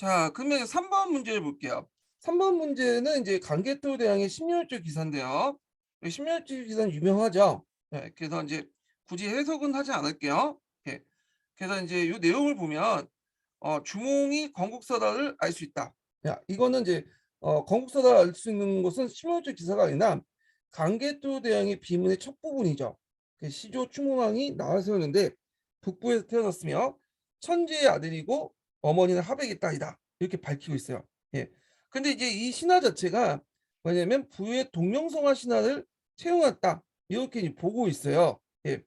자, 그러면 3번 문제를 볼게요. 3번 문제는 이제 강개토 대왕의 십년조 기사인데요. 십년조 기사는 유명하죠. 예, 그래서 이제 굳이 해석은 하지 않을게요. 예, 그래서 이제 이 내용을 보면 주몽이 건국사다를 알 수 있다. 야, 이거는 이제 건국사다를 알 수 있는 것은 십년조 기사가 아니라 강개토 대왕의 비문의 첫 부분이죠. 그 시조 추몽왕이 나와 세웠는데 북부에서 태어났으며 천재의 아들이고 어머니는 하백의 딸이다. 이렇게 밝히고 있어요. 예. 근데 이제 이 신화 자체가 뭐냐면 부의 동명성화 신화를 채용했다. 이렇게 이제 보고 있어요. 예.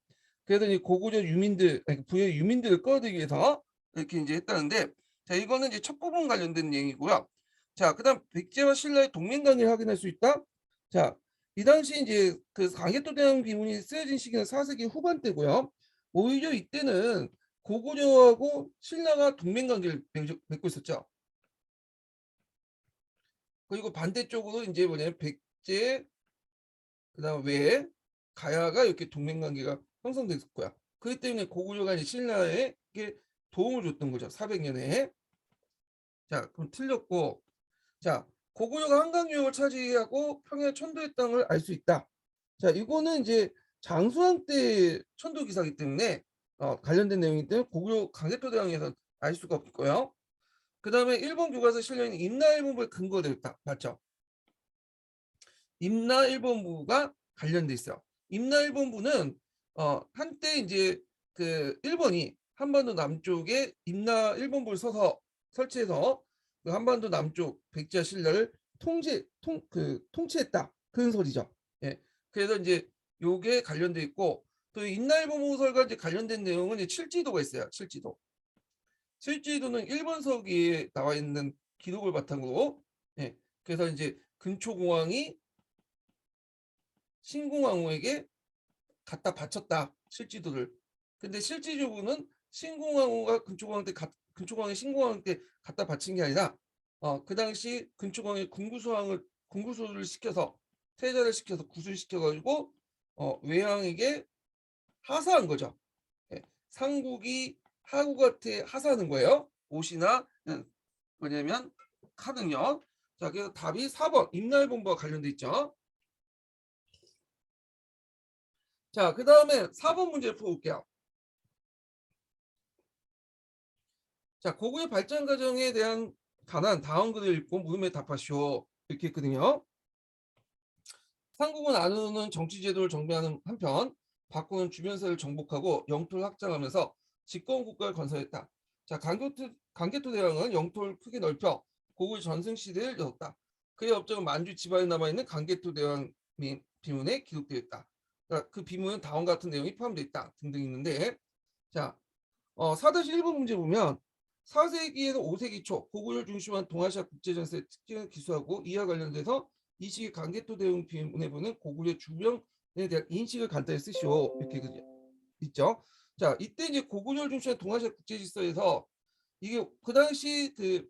그래서 이 고구려 유민들, 아니, 부의 유민들을 끌어들이기 위해서 이렇게 이제 했다는데, 자, 이거는 이제 첫 부분 관련된 내용이고요. 자, 그다음 백제와 신라의 동맹관계를 확인할 수 있다. 자, 이 당시 이제 그 강개토 대왕 비문이 쓰여진 시기는 4세기 후반대고요. 오히려 이때는 고구려하고 신라가 동맹 관계를 맺고 있었죠. 그리고 반대쪽으로 이제 뭐냐면 백제 그다음 외에 가야가 이렇게 동맹 관계가 형성됐고요. 그렇기 때문에 고구려가 이제 신라에게 도움을 줬던 거죠. 400년에. 자, 그럼 틀렸고, 자, 고구려가 한강 유역을 차지하고 평야 천도의 땅을 알 수 있다. 자, 이거는 이제 장수왕 때 천도 기사이기 때문에 관련된 내용이기 때문에 고구려 강개토 대왕에서 알 수가 없고요. 그 다음에 일본 교과서에 실려 있는 임나일본부에 근거되어 있다. 맞죠? 임나일본부가 관련돼 있어요. 임나일본부는 한때 이제 그 일본이 한반도 남쪽에 임나일본부를 서서 설치해서 그 한반도 남쪽 백제와 신라를 통치했다. 그런 소리죠. 예. 그래서 이제 요게 관련돼 있고 또 임나일본부 설과 이제 관련된 내용은 이제 칠지도가 있어요. 칠지도. 칠지도는 일본서기에 나와 있는 기록을 바탕으로 예. 그래서 이제 근초공왕이 신궁왕후에게 갖다 바쳤다. 실지도를. 근데 실질적으로는 신궁왕후가 근초공왕이 신궁왕 때 갖다 바친 게 아니라 그 당시 근초공왕이 군구수를 시켜서 퇴자를 시켜서 구술시켜 가지고 외왕에게 하사한 거죠. 예. 상국이 하국한테 하사하는 거예요. 옷이나 뭐냐면 카는요. 자, 그래서 답이 4번 임날본부와 관련돼 있죠. 자, 그 다음에 4번 문제를 풀어볼게요. 자, 고구려 발전 과정에 대한 관한 다음 글을 읽고 물음에 답하시오. 이렇게 했거든요. 상국은 안우는 정치제도를 정비하는 한편 박구는 주변사를 정복하고 영토를 확장하면서 집권국가를 건설했다. 자, 강개토 대왕은 영토를 크게 넓혀 고구려 전승시대를 열었다. 그의 업적은 만주 지방에 남아있는 강개토 대왕 비문에 기록되어 있다. 그러니까 그 비문은 다음과 같은 내용이 포함되어 있다. 등등 있는데 자, 4-1번 문제 보면 4세기에서 5세기 초 고구려를 중심한 동아시아 국제전세의 특징을 기수하고 이와 관련돼서 이 시기 강개토 대응 비문에 보는 고구려 주변에 대한 인식을 간단히 쓰시오. 이렇게 있죠. 자, 이때 이제 고구려를 중심한 동아시아 국제질서에서 이게 그 당시 그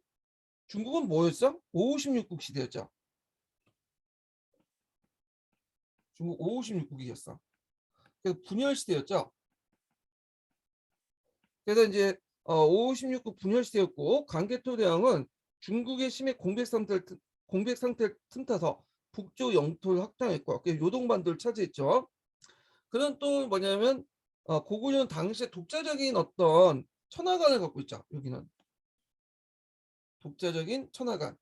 중국은 뭐였어? 556국 시대였죠. 중국 556국이었어. 그래서 분열 시대였죠. 그래서 이제 556국 분열 시대였고 강개토 대왕은 중국의 심해 공백 상태를 틈타서 북쪽 영토를 확장했고 요동반도를 차지했죠. 그런 또 뭐냐면 고구려는 당시에 독자적인 어떤 천하관을 갖고 있죠. 여기는 독자적인 천하관.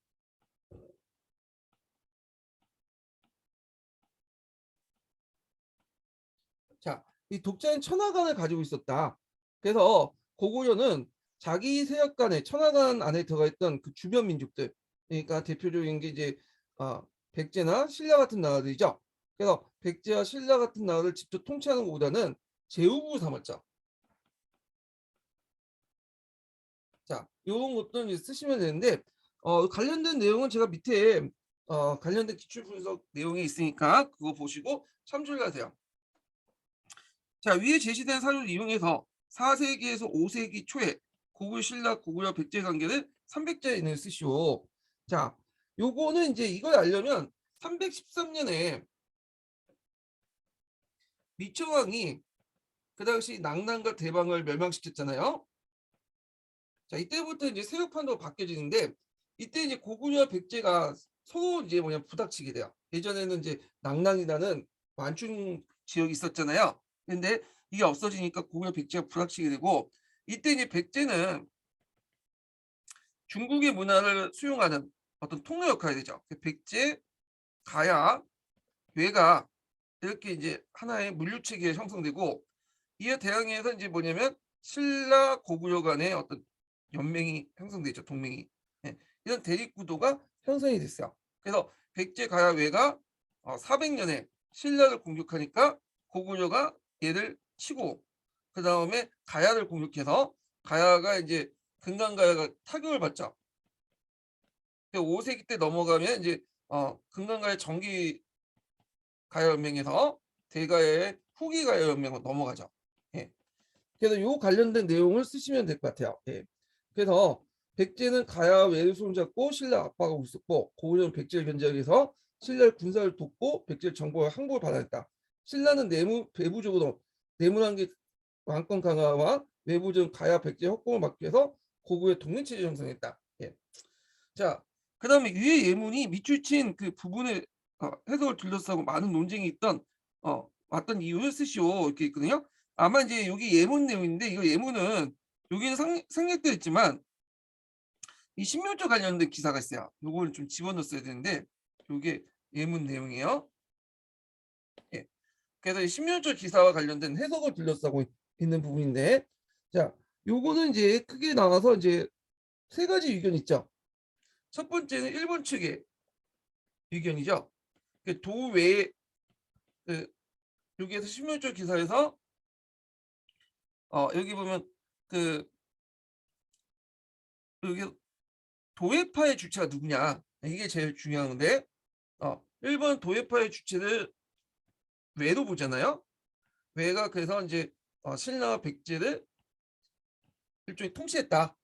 자, 이 독자인 천하관을 가지고 있었다. 그래서 고구려는 자기 세력간에 천하관 안에 들어가 있던 그 주변 민족들, 그러니까 대표적인 게 이제 백제나 신라 같은 나라들이죠. 그래서 백제와 신라 같은 나라를 직접 통치하는 것보다는 제후국을 삼았죠. 자, 이런 것도 이제 쓰시면 되는데 관련된 내용은 제가 밑에 관련된 기출 분석 내용이 있으니까 그거 보시고 참조를 하세요. 자, 위에 제시된 사료를 이용해서 4세기에서 5세기 초에 고구려 신라 고구려 백제 관계를 300자 이내에 쓰시오. 자, 요거는 이제 이걸 알려면 313년에 미청왕이 그 당시 낙난과 대방을 멸망시켰잖아요. 자, 이때부터 이제 세력판도 바뀌어지는데 이때 이제 고구려와 백제가 서로 이제 부닥치게 돼요. 예전에는 이제 낙랑이라는 완충 지역이 있었잖아요. 근데 이게 없어지니까 고구려 백제가 부닥치게 되고 이때 이제 백제는 중국의 문화를 수용하는 어떤 통로 역할이 되죠. 백제, 가야, 외가 이렇게 이제 하나의 물류 체계가 형성되고 이에 대항해서 이제 뭐냐면 신라 고구려 간의 어떤 연맹이 형성되죠. 동맹이. 예, 이런 대립 구도가 형성이 됐어요. 그래서 백제 가야 외가 400년에 신라를 공격하니까 고구려가 얘를 치고 그 다음에 가야를 공격해서 가야가 이제 금강가야가 타격을 받죠. 5세기 때 넘어가면 이제 금강가야 정기 가야 연맹에서 대가야의 후기 가야 연맹으로 넘어가죠. 예. 그래서 요 관련된 내용을 쓰시면 될 것 같아요. 예. 그래서 백제는 가야 외를 손잡고 신라 압박하고 있었고 고구려는 백제를 견제하기 위해서 신라의 군사를 돕고 백제의 정보와 항복을 받아냈다. 신라는 외부적으로 내문환계 왕권 강화와 외부적인 가야 백제 협공을 막기 위해서 고구려의 동맹체제를 형성했다. 예. 자, 그 다음에 위의 예문이 밑줄친 그 부분의 해석을 둘러싸고 많은 논쟁이 있던 왔던 이유를 쓰시오 이렇게 있거든요. 아마 이제 여기 예문 내용인데 이거 예문은 여기는 생략되어 있지만 이 신묘조 관련된 기사가 있어요. 요거를 좀 집어넣었어야 되는데 요게 예문 내용이에요. 예. 그래서 이 신묘조 기사와 관련된 해석을 둘러싸고 있는 부분인데 자, 요거는 이제 크게 나와서 이제 세 가지 의견이 있죠. 첫 번째는 일본 측의 의견이죠. 그 도외 그 여기에서 신문조 기사에서 여기 보면 그 여기 도회파의 주체가 누구냐 이게 제일 중요한데 1번 도회파의 주체를 외로 보잖아요. 외가 그래서 이제 신라와 백제를 일종의 통치했다.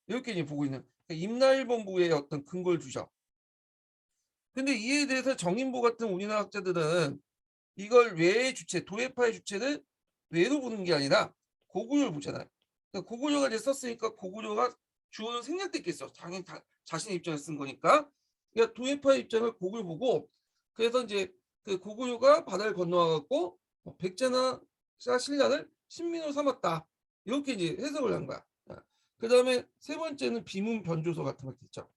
이렇게 이제 보고 있는 임나일본부의 어떤 근거를 주죠. 근데 이에 대해서 정인보 같은 우리나라 학자들은 이걸 외의 주체, 도회파의 주체를 외로 보는 게 아니라 고구려를 보잖아요. 그러니까 고구려가 이제 썼으니까 고구려가 주어는 생략됐겠어. 당연히 자신의 입장을 쓴 거니까. 그러니까 도회파의 입장을 고구려 보고 그래서 이제 그 고구려가 바다를 건너와갖고 백제나 신라를 신민으로 삼았다. 이렇게 이제 해석을 한 거야. 그 다음에 세 번째는 비문 변조서 같은 것도 있죠.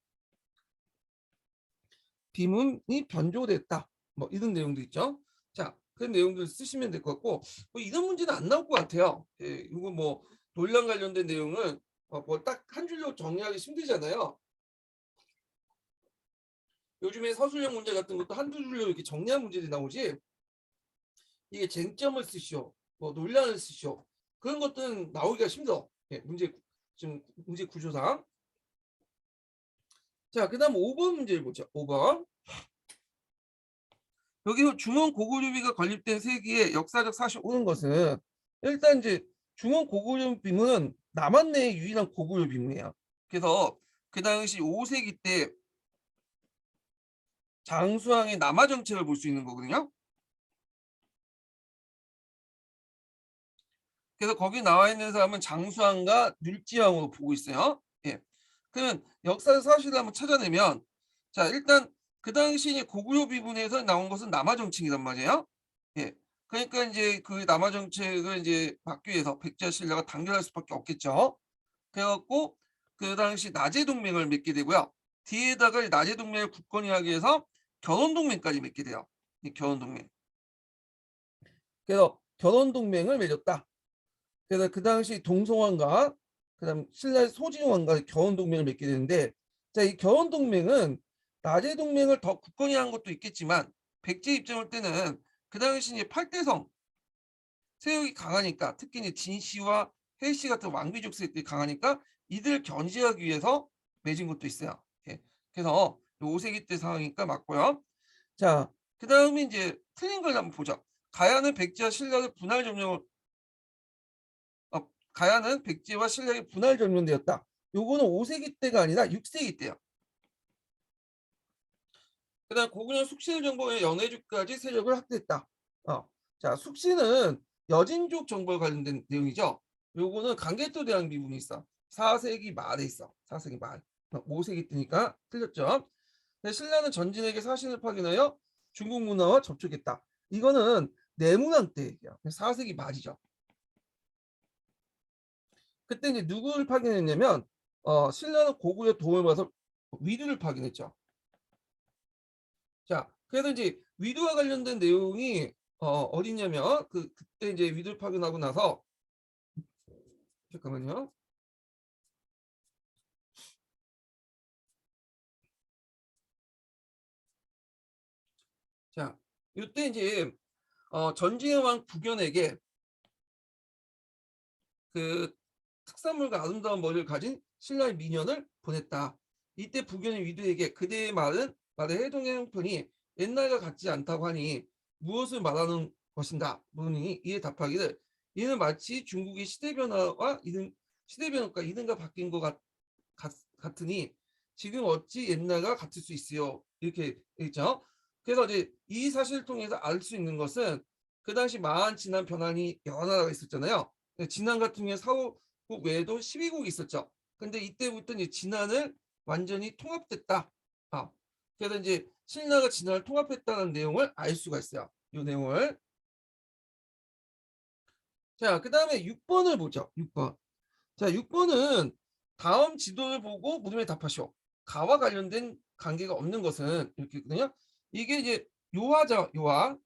비문이 변조됐다. 뭐 이런 내용도 있죠. 자, 그런 내용들 쓰시면 될 것 같고 뭐 이런 문제는 안 나올 것 같아요. 예, 이거 뭐 논란 관련된 내용은 뭐 딱 한 줄로 정리하기 힘들잖아요. 요즘에 서술형 문제 같은 것도 한두 줄로 이렇게 정리한 문제들이 나오지 이게 쟁점을 쓰시오, 뭐 논란을 쓰시오 그런 것들은 나오기가 힘들어. 예, 지금 문제 구조상. 자, 그 다음 5번 문제를 보죠. 5번. 여기서 중원 고구려비가 건립된 세기의 역사적 사실 오는 것은 일단 이제 중원 고구려 비문은 남한 내의 유일한 고구려 비문이에요. 그래서 그 당시 5세기 때 장수왕의 남하 정책을 볼 수 있는 거거든요. 그래서 거기 나와 있는 사람은 장수왕과 눌지왕으로 보고 있어요. 예. 그러면 역사적 사실을 한번 찾아내면 자, 일단 그 당시 고구려 비문에서 나온 것은 남하 정책이란 말이에요. 예. 그러니까 이제 그 남하 정책을 이제 막기 위해서 백제 신라가 단결할 수밖에 없겠죠. 그래갖고 그 당시 나제 동맹을 맺게 되고요. 뒤에다가 나제 동맹을 굳건히 하기 위해서 결혼 동맹까지 맺게 돼요. 이 결혼 동맹. 그래서 결혼 동맹을 맺었다. 그래서 그 당시 동성왕과 그다음 신라 소진왕과 결혼 동맹을 맺게 되는데 자, 이 결혼 동맹은 나제 동맹을 더 굳건히 한 것도 있겠지만 백제 입장을 때는 그 당시 이제 8대성 세력이 강하니까 특히 이제 진씨와 혜씨 같은 왕비족 세력들이 강하니까 이들 견제하기 위해서 맺은 것도 있어요. 예. 그래서 5세기 때 상황이니까 맞고요. 자, 그 다음에 이제 틀린 걸 한번 보자. 가야는 백제와 신라를 분할 점령을 가야는 백제와 신라의 분할 점령되었다. 요거는 5세기 때가 아니라 6세기 때요. 그다음 고구려 숙실 정보의 연해주까지 세력을 확대했다. 자, 숙신은 여진족 정보에 관련된 내용이죠. 요거는 강개토 대왕 비문이 있어. 4세기 말에 있어. 4세기 말. 5세기 뜨니까 틀렸죠. 네, 신라는 전진에게 사신을 파견하여 중국 문화와 접촉했다. 이거는 내문왕 때 얘기야. 4세기 말이죠. 그때 이제 누구를 파견했냐면 신라는 고구려 도움을 받아서 위두를 파견했죠. 자, 그래서 이제 위두와 관련된 내용이 어디냐면 그때 이제 위두를 파견하고 나서 잠깐만요. 자, 이때 이제 전진의 왕 부견에게 그 특산물과 아름다운 머리를 가진 신라의 미녀를 보냈다. 이때 부견이 위두에게 그대의 말의 해동의 형편이 옛날과 같지 않다고 하니 무엇을 말하는 것인가 물으니 이에 답하기를 이는 마치 중국의 시대 변화가 이른가 바뀐 것 같으니 지금 어찌 옛날과 같을 수 있어요. 이렇게 있죠. 그래서 이제 이 사실을 통해서 알 수 있는 것은 그 당시 마한 진한 변환이 여러 나라가 있었잖아요. 진안 같은 경우에 사호국 외에도 12국이 있었죠. 근데 이때부터 이제 진안을 완전히 통합됐다. 그래서 이제 신라가 진안을 통합했다는 내용을 알 수가 있어요. 이 내용을. 자, 그 다음에 6번을 보죠. 6번. 자, 6번은 다음 지도를 보고 물음에 답하시오. 가와 관련된 관계가 없는 것은 이렇게 있거든요. 이게 이제 요하죠. 요하.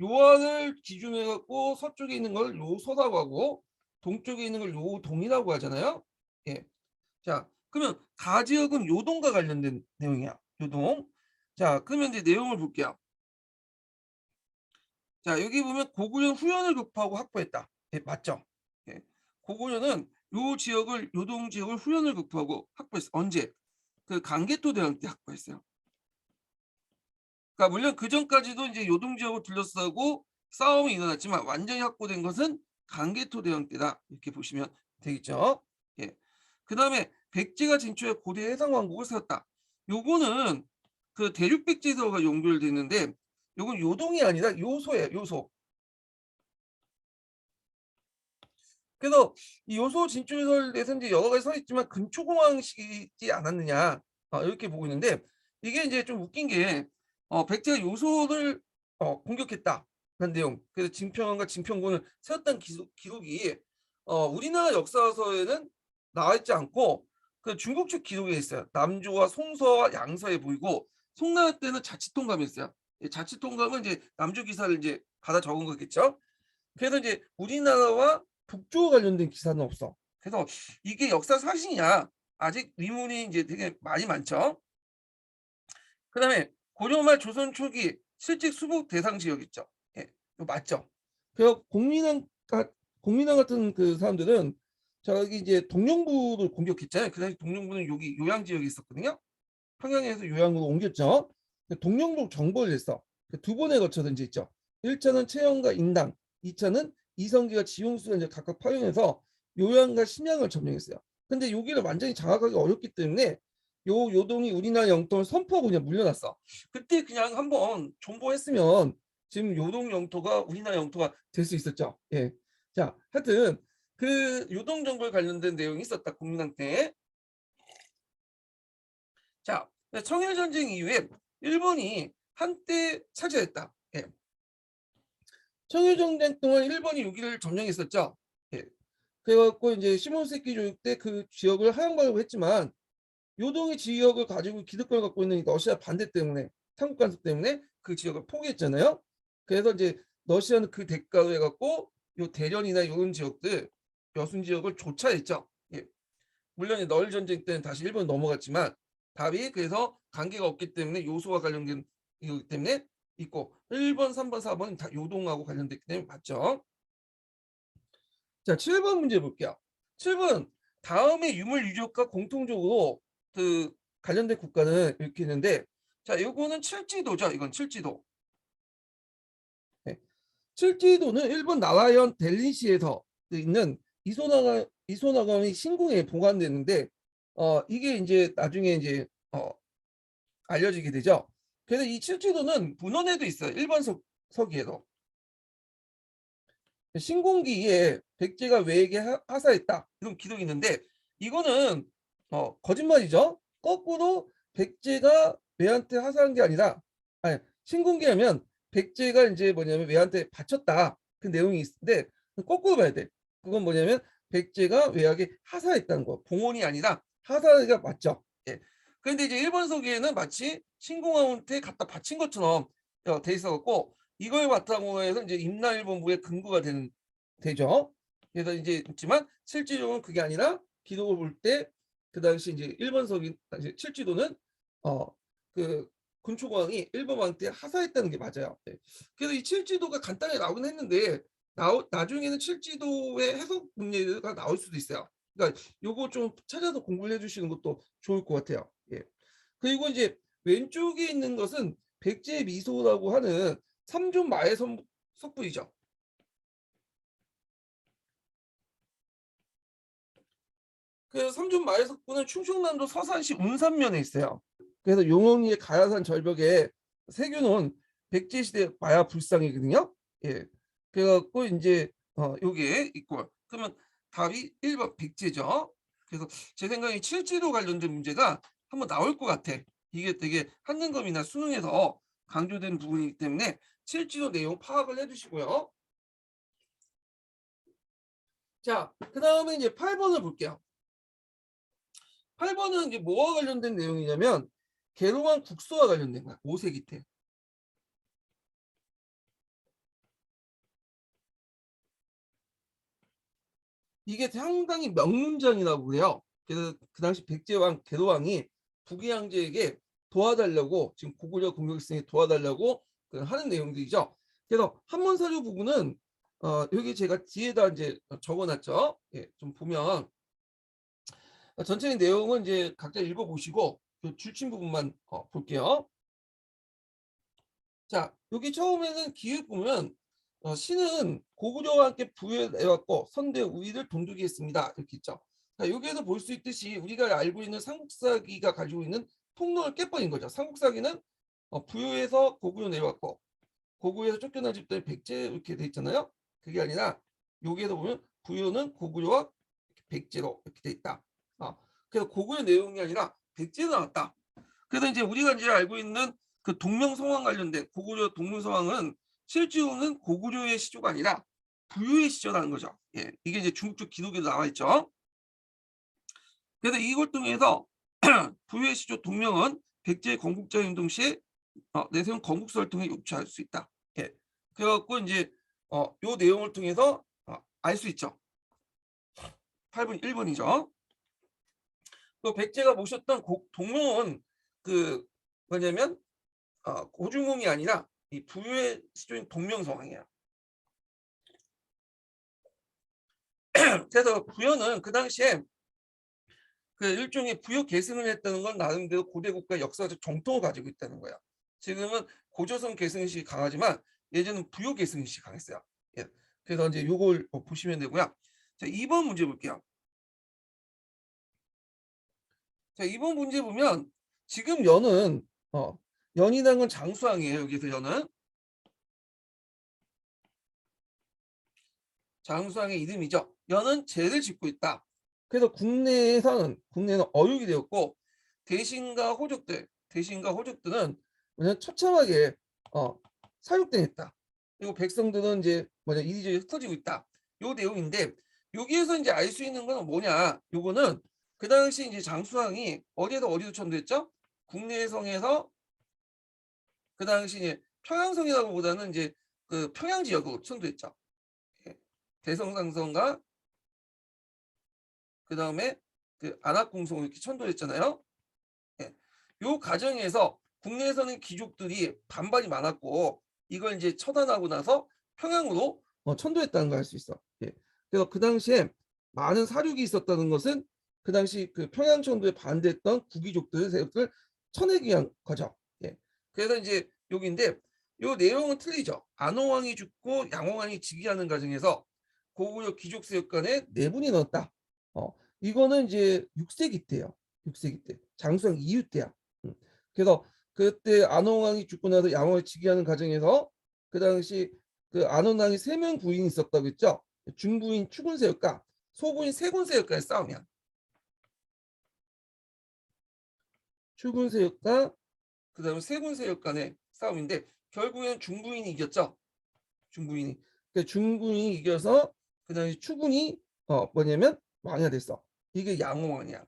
요하를 기준으로 해갖고 서쪽에 있는 걸 요서라고 하고 동쪽에 있는 걸 요동이라고 하잖아요. 예. 자, 그러면 가지역은 요동과 관련된 내용이야. 요동. 자, 그러면 이제 내용을 볼게요. 자, 여기 보면 고구려 후연을 급하고 확보했다. 예, 맞죠? 예. 고구려는 요 지역을 요동 지역을 후연을 급하고 확보했어. 언제? 그 강개토 대왕 때 확보했어요. 그러니까 물론 그 전까지도 이제 요동 지역을 둘러싸고 싸움이 일어났지만 완전히 확보된 것은 강개토 대왕 때다. 이렇게 보시면 되겠죠. 예. 그다음에 백제가 진출해 고대 해상 왕국을 세웠다. 요거는 그 대륙 백제서가 연결돼 있는데 요건 요동이 아니라 요소예요. 요소. 그래서 이 요소 진출설에서 이제 여러 가지 서 있지만 근초공황식이지 않았느냐 이렇게 보고 있는데 이게 이제 좀 웃긴 게 백제가 요소를 공격했다는 내용. 그래서 진평원과 진평군을 세웠다는 기록이 우리나라 역사서에는 나와 있지 않고 그 중국 측 기록에 있어요. 남조와 송서와 양서에 보이고 송나라 때는 자치통감이었어요. 자치통감은 이제 남조 기사를 이제 받아 적은 거겠죠. 그래서 이제 우리나라와 북조와 관련된 기사는 없어. 그래서 이게 역사 사실이냐 아직 의문이 이제 되게 많이 많죠. 그다음에 고려말 조선 초기 실직 수복 대상 지역 있죠. 예, 이거 맞죠. 그래서 공민왕 같은 그 사람들은 저기 이제 동령부를 공격했잖아요. 그 당시 동령부는 여기 요양 지역에 있었거든요. 평양에서 요양으로 옮겼죠. 동령부 정벌을 했어. 두 번에 걸쳐서 이제 있죠. 1차는 채영과 인당, 2차는 이성기가 지용수를 이제 각각 파견해서 요양과 심양을 점령했어요. 근데 여기를 완전히 장악하기 어렵기 때문에 요동이 우리나라 영토를 선포하고 그냥 물려놨어. 그때 그냥 한번 존버했으면 지금 요동 영토가 우리나라 영토가 될 수 있었죠. 예. 자, 하여튼 그 요동 정벌 관련된 내용이 있었다. 국민당 때. 자, 청일전쟁 이후에 일본이 한때 차지했다. 예. 청일전쟁 동안 일본이 여기를 점령했었죠. 예. 그래갖고 이제 시몬세키 조약 때 그 지역을 하향하려고 했지만 요동의 지역을 가지고 기득권을 갖고 있는 러시아 반대 때문에 삼국 간섭 때문에 그 지역을 포기했잖아요. 그래서 이제 러시아는 그 대가로 해갖고 요 대련이나 이런 지역들 여순 지역을 조차했죠. 예. 물론 널 전쟁 때는 다시 일본 넘어갔지만 답이 그래서 관계가 없기 때문에 요소와 관련된 이기 때문에 있고 1번, 3번, 4번은 다 요동하고 관련됐기 때문에 맞죠. 자, 7번 문제 볼게요. 7번 다음의 유물 유적과 공통적으로 그 관련된 국가는 이렇게 있는데 자, 요거는 칠지도죠. 이건 칠지도. 네. 칠지도는 일본 나라현 델리시에서 있는 이소나가의 신궁에 보관되는데 이게 이제 나중에 이제 알려지게 되죠. 그래서 이 칠지도는 문헌에도 있어요. 일본 서기에도. 신공기에 백제가 왜에게 하사했다. 이런 기록이 있는데 이거는 거짓말이죠. 거꾸로 백제가 왜한테 하사한 게 아니라 아니 신공기하면 백제가 이제 뭐냐면 왜한테 바쳤다. 그 내용이 있는데 거꾸로 봐야 돼. 그건 뭐냐면 백제가 왜에게 하사했다는 거. 봉헌이 아니라 하사가 맞죠. 예. 그런데 이제 일본서기에는 마치 신공한테 갖다 바친 것처럼 돼 있어갖고 이걸 바탕으로 해서 이제 임나일본부의 근거가 되죠. 그래서 이제 있지만 실질적으로는 그게 아니라 기록을 볼 때 그 당시 이제 일본서기 칠지도는 그 군초공항이 일본 왕한테 하사했다는 게 맞아요. 네. 그래서 이 칠지도가 간단하게 나오긴 했는데 나중에는 칠지도의 해석 문제가 나올 수도 있어요. 그러니까 요거 좀 찾아서 공부를 해주시는 것도 좋을 것 같아요. 예. 그리고 이제 왼쪽에 있는 것은 백제 미소라고 하는 삼존 마의 석불이죠. 그 삼존 마의 석불은 충청남도 서산시 운산면에 있어요. 그래서 용영리의 가야산 절벽에 새겨놓은 백제시대 마야 불상이거든요. 예. 그래갖고 이제 요게 있고 그러면 답이 1번 백제죠. 그래서 제 생각에 칠지도 관련된 문제가 한번 나올 것 같아. 이게 되게 한능검이나 수능에서 강조된 부분이기 때문에 칠지도 내용 파악을 해주시고요. 자, 그 다음에 이제 8번을 볼게요. 8번은 이제 뭐와 관련된 내용이냐면 계룡안 국서와 관련된 거야. 5세기 때. 이게 상당히 명문장이라고 그래요. 그래서 그 당시 백제왕 계로왕이 북이양제에게 도와달라고 지금 고구려 공격성에 도와달라고 하는 내용들이죠. 그래서 한문사료 부분은 여기 제가 뒤에다 이제 적어놨죠. 예, 좀 보면 전체의 내용은 이제 각자 읽어보시고 그 줄침 부분만 볼게요. 자, 여기 처음에는 기획 보면 신은 고구려와 함께 부여해왔고 선대 우위를 돈독이했습니다. 이렇게 있죠. 자, 여기에서 볼 수 있듯이 우리가 알고 있는 삼국사기가 가지고 있는 통로를 깨버린 거죠. 삼국사기는 부여해서 고구려 내려왔고 고구려에서 쫓겨난 집단이 백제 이렇게 돼 있잖아요. 그게 아니라 여기에서 보면 부여는 고구려와 백제로 이렇게 돼 있다. 그래서 고구려 내용이 아니라 백제로 나왔다. 그래서 이제 우리가 이제 알고 있는 그 동명성왕 관련된 고구려 동명성왕은 실제로는 고구려의 시조가 아니라 부유의 시조라는 거죠. 예, 이게 이제 중국 쪽 기록에도 나와 있죠. 그래서 이걸 통해서 부유의 시조 동명은 백제 건국자 운동 시에 내세운 건국설을 통해 유추할 수 있다. 예, 그래갖고 이제 요 내용을 통해서 알 수 있죠. 8번 1번이죠. 또 백제가 모셨던 동명은 그 뭐냐면 고중공이 아니라 이 부유의 시조인 동명성왕이에요. 그래서 부여는 그 당시에 그 일종의 부여 계승을 했다는 건 나름대로 고대 국가 역사적 정통을 가지고 있다는 거야. 지금은 고조선 계승식이 강하지만 예전은 부여 계승식이 강했어요. 예. 그래서 이제 요걸 보시면 되고요. 자, 2번 문제 볼게요. 자, 2번 문제 보면 지금 연은 연이라는 건 장수왕이에요. 여기서 연은 장수왕의 이름이죠. 연은 제를 짓고 있다. 그래서 국내에는 어육이 되었고 대신과 호족들은 그냥 처참하게 사육당했다. 그리고 백성들은 이제 이리저리 흩어지고 있다. 요 내용인데 여기에서 이제 알 수 있는 건 뭐냐? 요거는 그 당시 이제 장수왕이 어디로 천도했죠? 국내성에서 그 당시 이제 평양성이라고보다는 이제 그 평양 지역으로 천도했죠. 예. 대성상성과 그 다음에 그 안압공성을 이렇게 천도했잖아요. 예. 요 과정에서 국내에서는 귀족들이 반발이 많았고 이걸 이제 처단하고 나서 평양으로 천도했다는 걸 알 수 있어. 예. 그래서 그 당시에 많은 사륙이 있었다는 것은 그 당시 그 평양 천도에 반대했던 구귀족들 세력들 쳐내기 위한 거죠. 예. 그래서 이제 여기인데 요 내용은 틀리죠. 안호왕이 죽고 양호왕이 즉위하는 과정에서 고구려 귀족 세력 간에 내분이 넣었다. 이거는 이제 6세기 때요. 6세기 때 장수왕 이후 때야. 그래서 그때 안호왕이 죽고 나서 양호를 즉위하는 과정에서 그 당시 그 안원당이 3명 부인이 있었다고 했죠. 중부인 추군세역과 소부인 세군세역과의 싸움이야. 추군세역과 그다음에 세군세역 간의 싸움인데 결국에는 중부인이 이겼죠. 중부인이. 그 중부인이 이겨서 그다음에 추군이 뭐냐면 왕이 됐어. 이게 양호왕이야.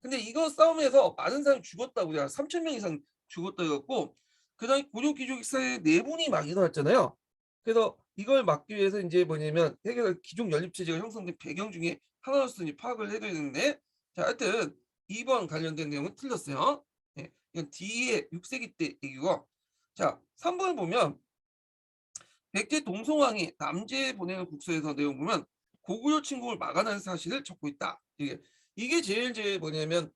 근데 이거 싸움에서 많은 사람이 죽었다고 야 3천 명 이상 죽었다고 했고 그다음에 고려 귀족 사회 내분이 막 일어났잖아요. 그래서 이걸 막기 위해서 이제 뭐냐면 해결 귀족 연립 체제가 형성된 배경 중에 하나로서 이제 파악을 해야 되는데 자 하여튼 2번 관련된 내용은 틀렸어요. 예, 이건 뒤에 6세기 때 얘기고 자 3번을 보면 백제 동성왕이 남제에 보내는 국서에서 내용 보면 고구려 침공을 막아낸 사실을 적고 있다. 이게 제일 뭐냐면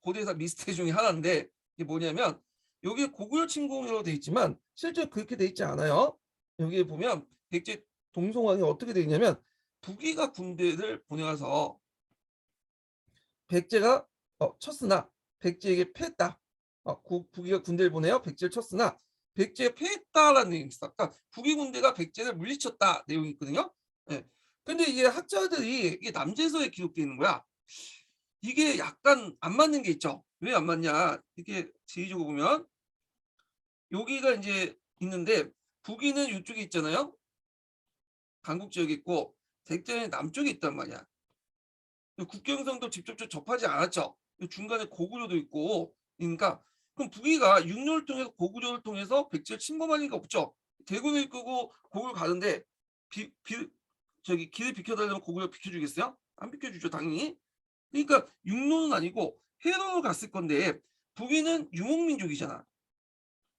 고대사 미스테리 중에 하나인데 이게 뭐냐면 여기 고구려 침공이라고 돼 있지만 실제 그렇게 돼 있지 않아요. 여기에 보면 백제 동성왕이 어떻게 돼 있냐면 북이가 군대를 보내서 백제가 쳤으나 백제에게 패했다. 북이가 군대를 보내어 백제를 쳤으나 백제가 패했다라는 내용이 있어. 그러니까 북이 군대가 백제를 물리쳤다 내용이 있거든요. 예. 근데 이게 학자들이 이게 남제서에 기록되어 있는 거야. 이게 약간 안 맞는 게 있죠. 왜 안 맞냐? 이렇게 지리적으로 보면 여기가 이제 있는데 북이는 이쪽에 있잖아요. 강국 지역에 있고 백제는 남쪽에 있단 말이야. 국경선도 직접적으로 접하지 않았죠. 중간에 고구려도 있고, 그러니까 그럼 북이가 육로를 통해서 고구려를 통해서 백제를 침범할 리가 없죠. 대군을 이끌고 고구려 가는데 저기 길을 비켜달라면 고구려 비켜주겠어요? 안 비켜주죠, 당연히. 그러니까 육로는 아니고 해로로 갔을 건데 북이는 유목민족이잖아.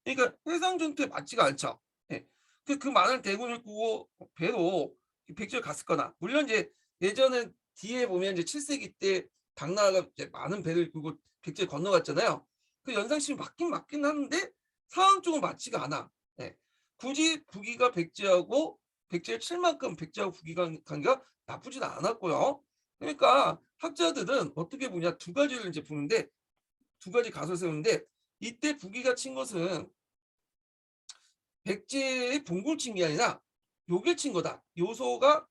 그러니까 해상 전투에 맞지가 않죠. 예. 그 많은 대군을 꾸고 배로 백제를 갔을 거나 물론 이제 예전에 뒤에 보면 이제 7세기 때 당나라가 이제 많은 배를 끌고 백제를 건너갔잖아요. 그 연상심이 맞긴 하는데 상황적으로 맞지가 않아. 예. 굳이 북이가 백제하고 백제를 칠 만큼 백제하고 북이 관계가 나쁘진 않았고요. 그러니까 학자들은 어떻게 보냐 두 가지를 이제 보는데 두 가지 가설 세우는데 이때 북이가 친 것은 백제의 봉골 친 게 아니라 요길 친 거다. 요소가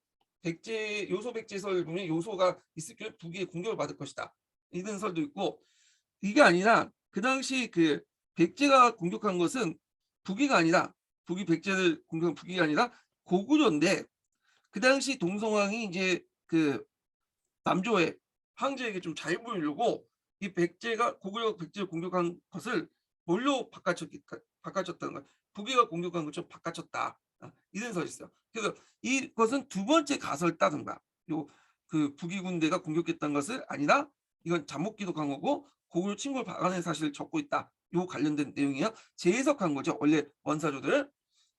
요소 백제설 보면 요소가 있을 경우에 북의 공격을 받을 것이다. 이런 설도 있고 이게 아니라 그 당시 그 백제가 공격한 것은 북이가 아니라 북이 백제를 공격한 북이가 아니라 고구려인데 그 당시 동성왕이 이제 그 남조의 황제에게 좀 잘 보이려고 이 백제가 고구려 백제를 공격한 것을 뭘로 바꿔쳤다는 거야. 북이가 공격한 것처럼 바꿔쳤다. 이런 설이 있어요. 그래서 이것은 두 번째 가설 따른 거야. 그 북이 군대가 공격했던 것을 아니라 이건 잠복 기록한 거고 고구려 침공을 박아낸 사실을 적고 있다. 요 관련된 내용이에요. 재해석한 거죠. 원래 원사조들.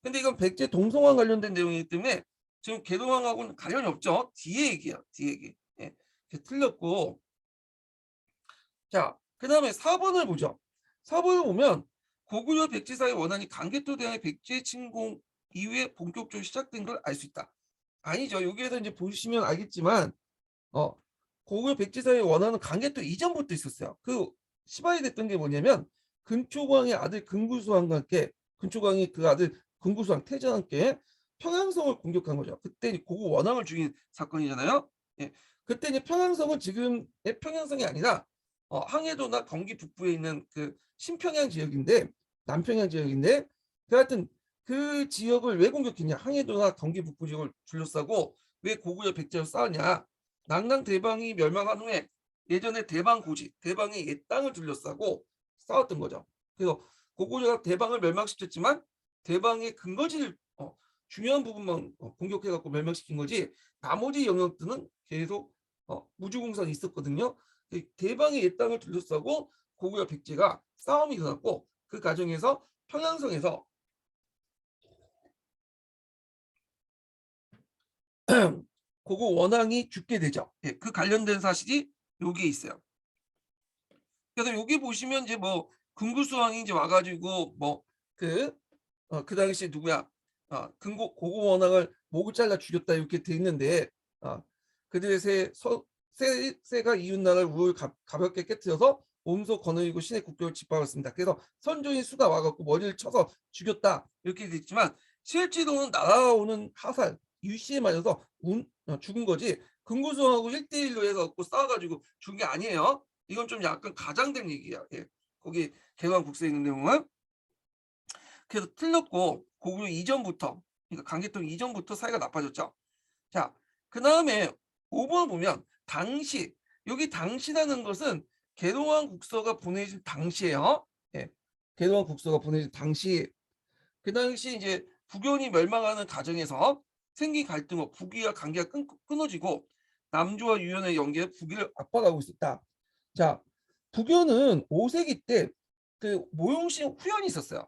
근데 이건 백제 동성왕 관련된 내용이기 때문에 지금 개동왕하고는 관련이 없죠. 뒤에 얘기예요. 뒤에 얘기. 예. 틀렸고 자 그다음에 4번을 보죠. 4번을 보면 고구려 백제 사이 원한이 강개토 대항의 백제 침공 이후에 본격적으로 시작된 걸 알 수 있다. 아니죠. 여기에서 이제 보시면 알겠지만 고구려 백제 사이 원한은 강개토 이전부터 있었어요. 그 시발이 됐던 게 뭐냐면 근초광의 아들 근구수왕과 함께 근초광이 그 아들 근구수왕 태자와 함께 평양성을 공격한 거죠. 그때 고구 원왕을 죽인 사건이잖아요. 예. 그때 이제 평양성은 지금의 평양성이 아니라 항해도나 경기 북부에 있는 그 신평양 지역인데 남평양 지역인데 하여튼 그 지역을 왜 공격했냐 항해도나 경기 북부 지역을 둘러싸고 왜 고구려 백제와 싸웠냐 낙랑 대방이 멸망한 후에 예전에 대방 고지 대방의 옛 땅을 둘러싸고 싸웠던 거죠. 그래서 고구려가 대방을 멸망시켰지만 대방의 근거지를 중요한 부분만 공격해갖고 멸망시킨 거지 나머지 영역들은 계속 무주공산이 있었거든요. 대방의 옛 땅을 둘러싸고 고구려 백제가 싸움이 일어났고 그 과정에서 평양성에서 고구 원왕이 죽게 되죠. 예, 그 관련된 사실이 여기에 있어요. 그래서 여기 보시면 이제 뭐 금구수왕이 이제 와가지고 뭐 그 당시 누구야 고구 원왕을 목을 잘라 죽였다 이렇게 돼 있는데 그들의 세가 이웃나라를 우를 가볍게 깨뜨려서 몸소 거느리고 신의 국교를 짓밟았습니다. 그래서 선조인 수가 와갖고 머리를 쳐서 죽였다 이렇게 돼 있지만 실제로는 날아오는 화살 UC에 맞아서 죽은 거지 금구성하고 1대1로 해서 싸워가지고 죽은 게 아니에요. 이건 좀 약간 가장된 얘기야. 예. 거기 개관 국서에 있는 내용은. 그래서 틀렸고 고구려 이전부터 그러니까 강개통 이전부터 사이가 나빠졌죠. 자, 그다음에 5번 보면 당시 여기 당시라는 것은 개동한 국서가 보내진 당시에요. 예. 개동한 국서가 보내진 당시 그 당시 이제 북연이 멸망하는 과정에서 생긴 갈등으로 북위와 관계가 끊어지고 남조와 유연의 연계에 북위를 압박하고 있었다. 자, 북연은 5세기 때 그 모용신 후연이 있었어요.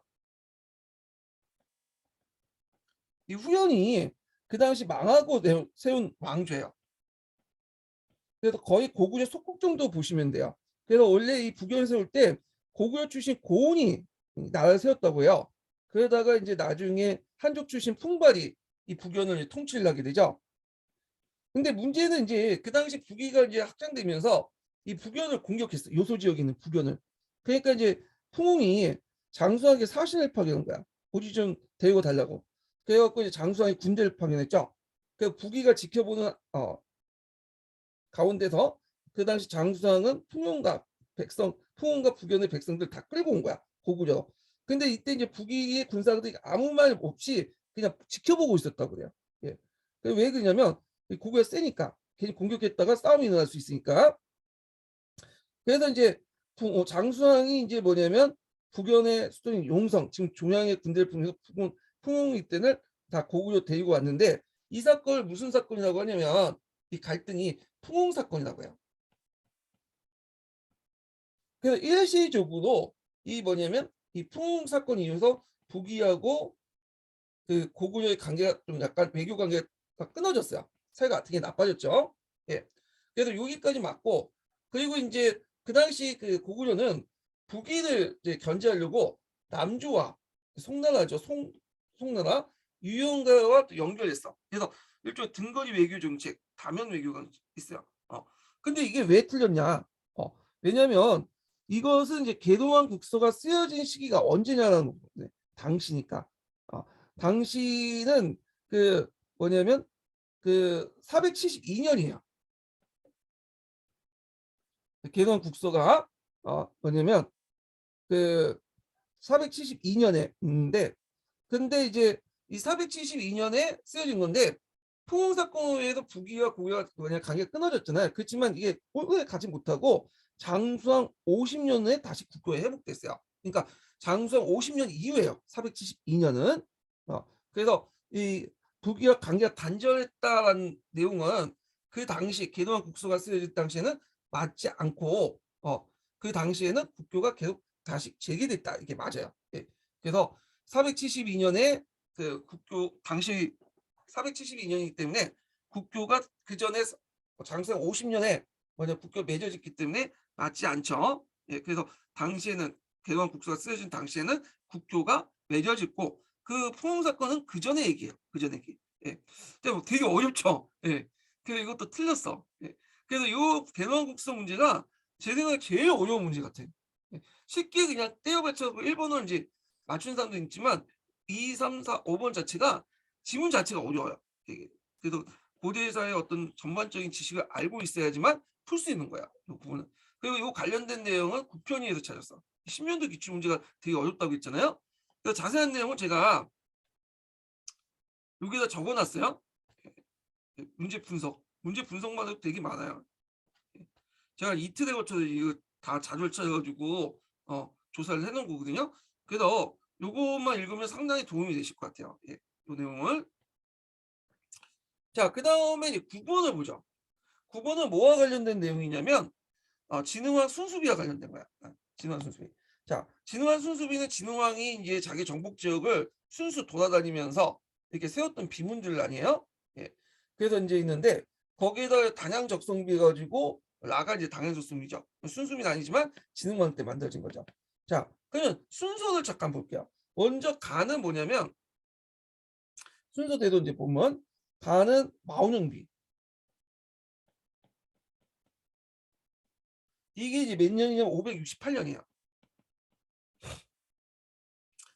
이 후연이 그 당시 망하고 세운 왕조예요. 그래서 거의 고구려 속국 정도 보시면 돼요. 그래서 원래 이 북연을 세울 때 고구려 출신 고운이 나라를 세웠다고 해요. 그러다가 이제 나중에 한족 출신 풍발이 이 북연을 통치를 하게 되죠. 근데 문제는 이제 그 당시 북위가 이제 확장되면서 이 북연을 공격했어. 요소 지역에 있는 북연을. 그러니까 이제 풍웅이 장수왕에게 사신을 파견한 거야. 고지 좀 데리고 달라고. 그래갖고 이제 장수왕이 군대를 파견했죠. 그 북위가 지켜보는 가운데서 그 당시 장수왕은 풍운과 북연의 백성들 다 끌고 온 거야. 고구려. 근데 이때 이제 북위의 군사들이 아무 말 없이 그냥 지켜보고 있었다고 그래요. 예. 왜 그러냐면 고구려 세니까 괜히 공격했다가 싸움이 일어날 수 있으니까. 그래서 이제 장수왕이 이제 뭐냐면 북연의 수도인 용성, 지금 종양의 군대를 보내서 풍웅 이때는 다 고구려 데리고 왔는데 이 사건을 무슨 사건이라고 하냐면 이 갈등이 풍웅 사건이라고 해요. 그래서 일시적으로 이 뭐냐면 이 풍웅 사건이 이어서 북위하고 그 고구려의 관계가 좀 약간 외교 관계가 끊어졌어요. 사이가 되게 나빠졌죠. 예. 그래서 여기까지 맞고 그리고 이제 그 당시 그 고구려는 북위를 이제 견제하려고 남조와 송나라죠. 송나라 유영가와 또 연결했어. 그래서 일종의 등거리 외교 정책, 다면 외교가 있어요. 근데 이게 왜 틀렸냐? 왜냐면 이것은 이제 개동한 국서가 쓰여진 시기가 언제냐라는 거거든요. 당시니까. 어, 당시는 그 뭐냐면 그 472년이에요. 개동 국서가 뭐냐면 그 472년에 있는데 근데 이제 이 472년에 쓰여진 건데 풍웅 사건으로 해서 북위와 고구려가 뭐냐 관계가 끊어졌잖아요. 그렇지만 이게 오래 가지 못하고 장수왕 50년 후에 다시 국교에 회복됐어요. 그러니까 장수왕 50년 이후에요. 472년은 그래서 이 북위와 관계가 단절했다라는 내용은 그 당시 개동한 국서가 쓰여질 당시에는 맞지 않고 그 당시에는 국교가 계속 다시 재개됐다 이게 맞아요. 예. 그래서 472년에 그 국교 당시 472년이기 때문에 국교가 그 전에 장수왕 50년에 먼저 국교 맺어졌기 때문에 맞지 않죠. 예, 그래서 당시에는 개관 국서가 쓰여진 당시에는 국교가 맺어졌고 그 포옹 사건은 그 전에 얘기예요. 그 전에 얘기. 예. 근데 되게 어렵죠. 예. 그래서 이것도 틀렸어. 예. 그래서 이 개관 국서 문제가 제 생각에 제일 어려운 문제 같아요. 예. 쉽게 그냥 떼어 맞춰서 1번을 이제 맞춘 사람도 있지만 2, 3, 4, 5번 자체가 지문 자체가 어려워요. 되게. 그래서 고대사의 어떤 전반적인 지식을 알고 있어야지만 풀 수 있는 거야. 이 부분은. 그리고 이 관련된 내용은 국편위에서 찾았어. 10년도 기출 문제가 되게 어렵다고 했잖아요. 그래서 자세한 내용은 제가 여기다 적어놨어요. 문제 분석만 해도 되게 많아요. 제가 이틀에 걸쳐서 이거 다 자료를 찾아가지고 조사를 해놓은 거거든요. 그래서 요것만 읽으면 상당히 도움이 되실 것 같아요. 예, 이 내용을. 자, 그 다음에 이제 9번을 보죠. 9번은 뭐와 관련된 내용이냐면 진흥왕 순수비와 관련된 거야. 진흥왕 순수비. 자, 진흥왕 순수비는 진흥왕이 이제 자기 정복 지역을 순수 돌아다니면서 이렇게 세웠던 비문들 아니에요? 예. 그래서 이제 있는데 거기에다 단양 적성비 가지고 라가 이제 당양 적성비죠. 순수비는 아니지만 진흥왕 때 만들어진 거죠. 자, 그러면 순서를 잠깐 볼게요. 먼저 가는 뭐냐면 순서대로 이제 보면 가는 마운영비. 이게 이제 몇 년이냐면 568년이에요.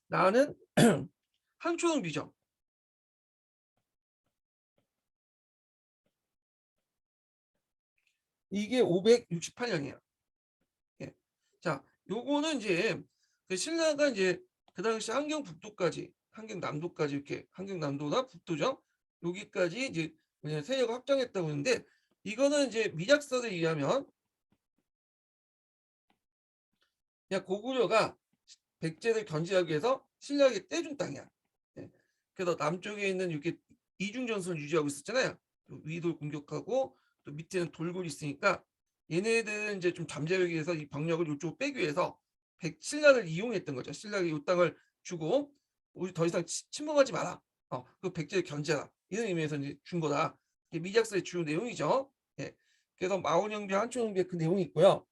나는 한초동 비죠. 이게 568년이에요. 예. 자, 요거는 이제 그 신라가 이제 그 당시 한경북도까지, 한경남도까지 이렇게 한경남도나 북도죠. 여기까지 이제 뭐냐 세력을 확장했다고 하는데 이거는 이제 미작설에 의하면 그냥 고구려가 백제를 견제하기 위해서 신라에게 떼준 땅이야. 예. 그래서 남쪽에 있는 이렇게 이중 전선을 유지하고 있었잖아요. 위도 공격하고 또 밑에는 돌골이 있으니까 얘네들은 이제 좀 잠재우기 위해서 이 병력을 이쪽으로 빼기 위해서 신라를 이용했던 거죠. 신라에게 이 땅을 주고 우리 더 이상 침범하지 마라. 그 백제를 견제하라. 이런 의미에서 이제 준 거다. 이게 미작서의 주요 내용이죠. 예. 그래서 마원영비, 한초영비 그 내용이 있고요.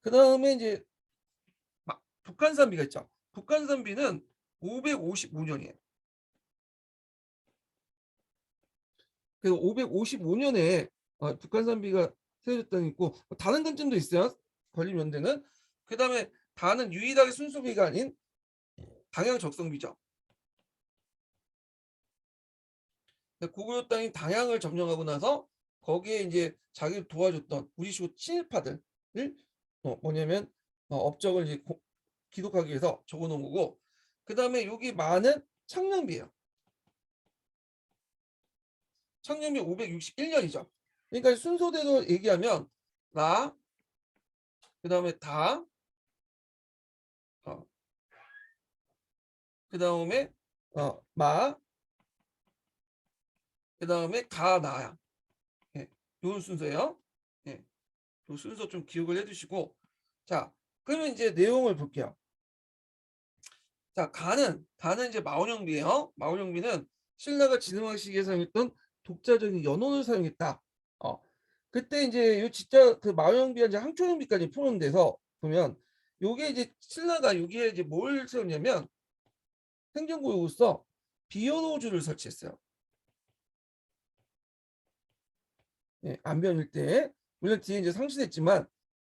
그 다음에 이제 북한산비가 있죠. 북한산비는 555년이에요. 그래서 555년에 북한산비가 세워졌다는 있고 다른 관점도 있어요. 건립연대는. 그 다음에 다는 유일하게 순수비가 아닌 당양적성비죠. 고구려 땅인 당양을 점령하고 나서 거기에 이제 자기를 도와줬던 우리시고 친일파들을 뭐냐면 업적을 이제 기록하기 위해서 적어놓은 거고 그 다음에 여기 많은 창녕비예요. 창녕비 561년이죠. 그러니까 순서대로 얘기하면 라, 그 다음에 다, 그 다음에 마, 그 다음에 가, 나야. 예, 요 순서예요. 예, 요 순서 좀 기억을 해두시고 자, 그러면 이제 내용을 볼게요. 자, 가는 이제 마원영비예요. 마원영비는 신라가 진흥왕 시기에 사용했던 독자적인 연호를 사용했다. 그때 이제 요 진짜 그 마원영비와 이제 항초영비까지 푸는 데서 보면 요게 이제 신라가 여기에 이제 뭘 세웠냐면 행정구역으로서 비연호주를 설치했어요. 예, 안변 일대에 물론 뒤에 이제 상실했지만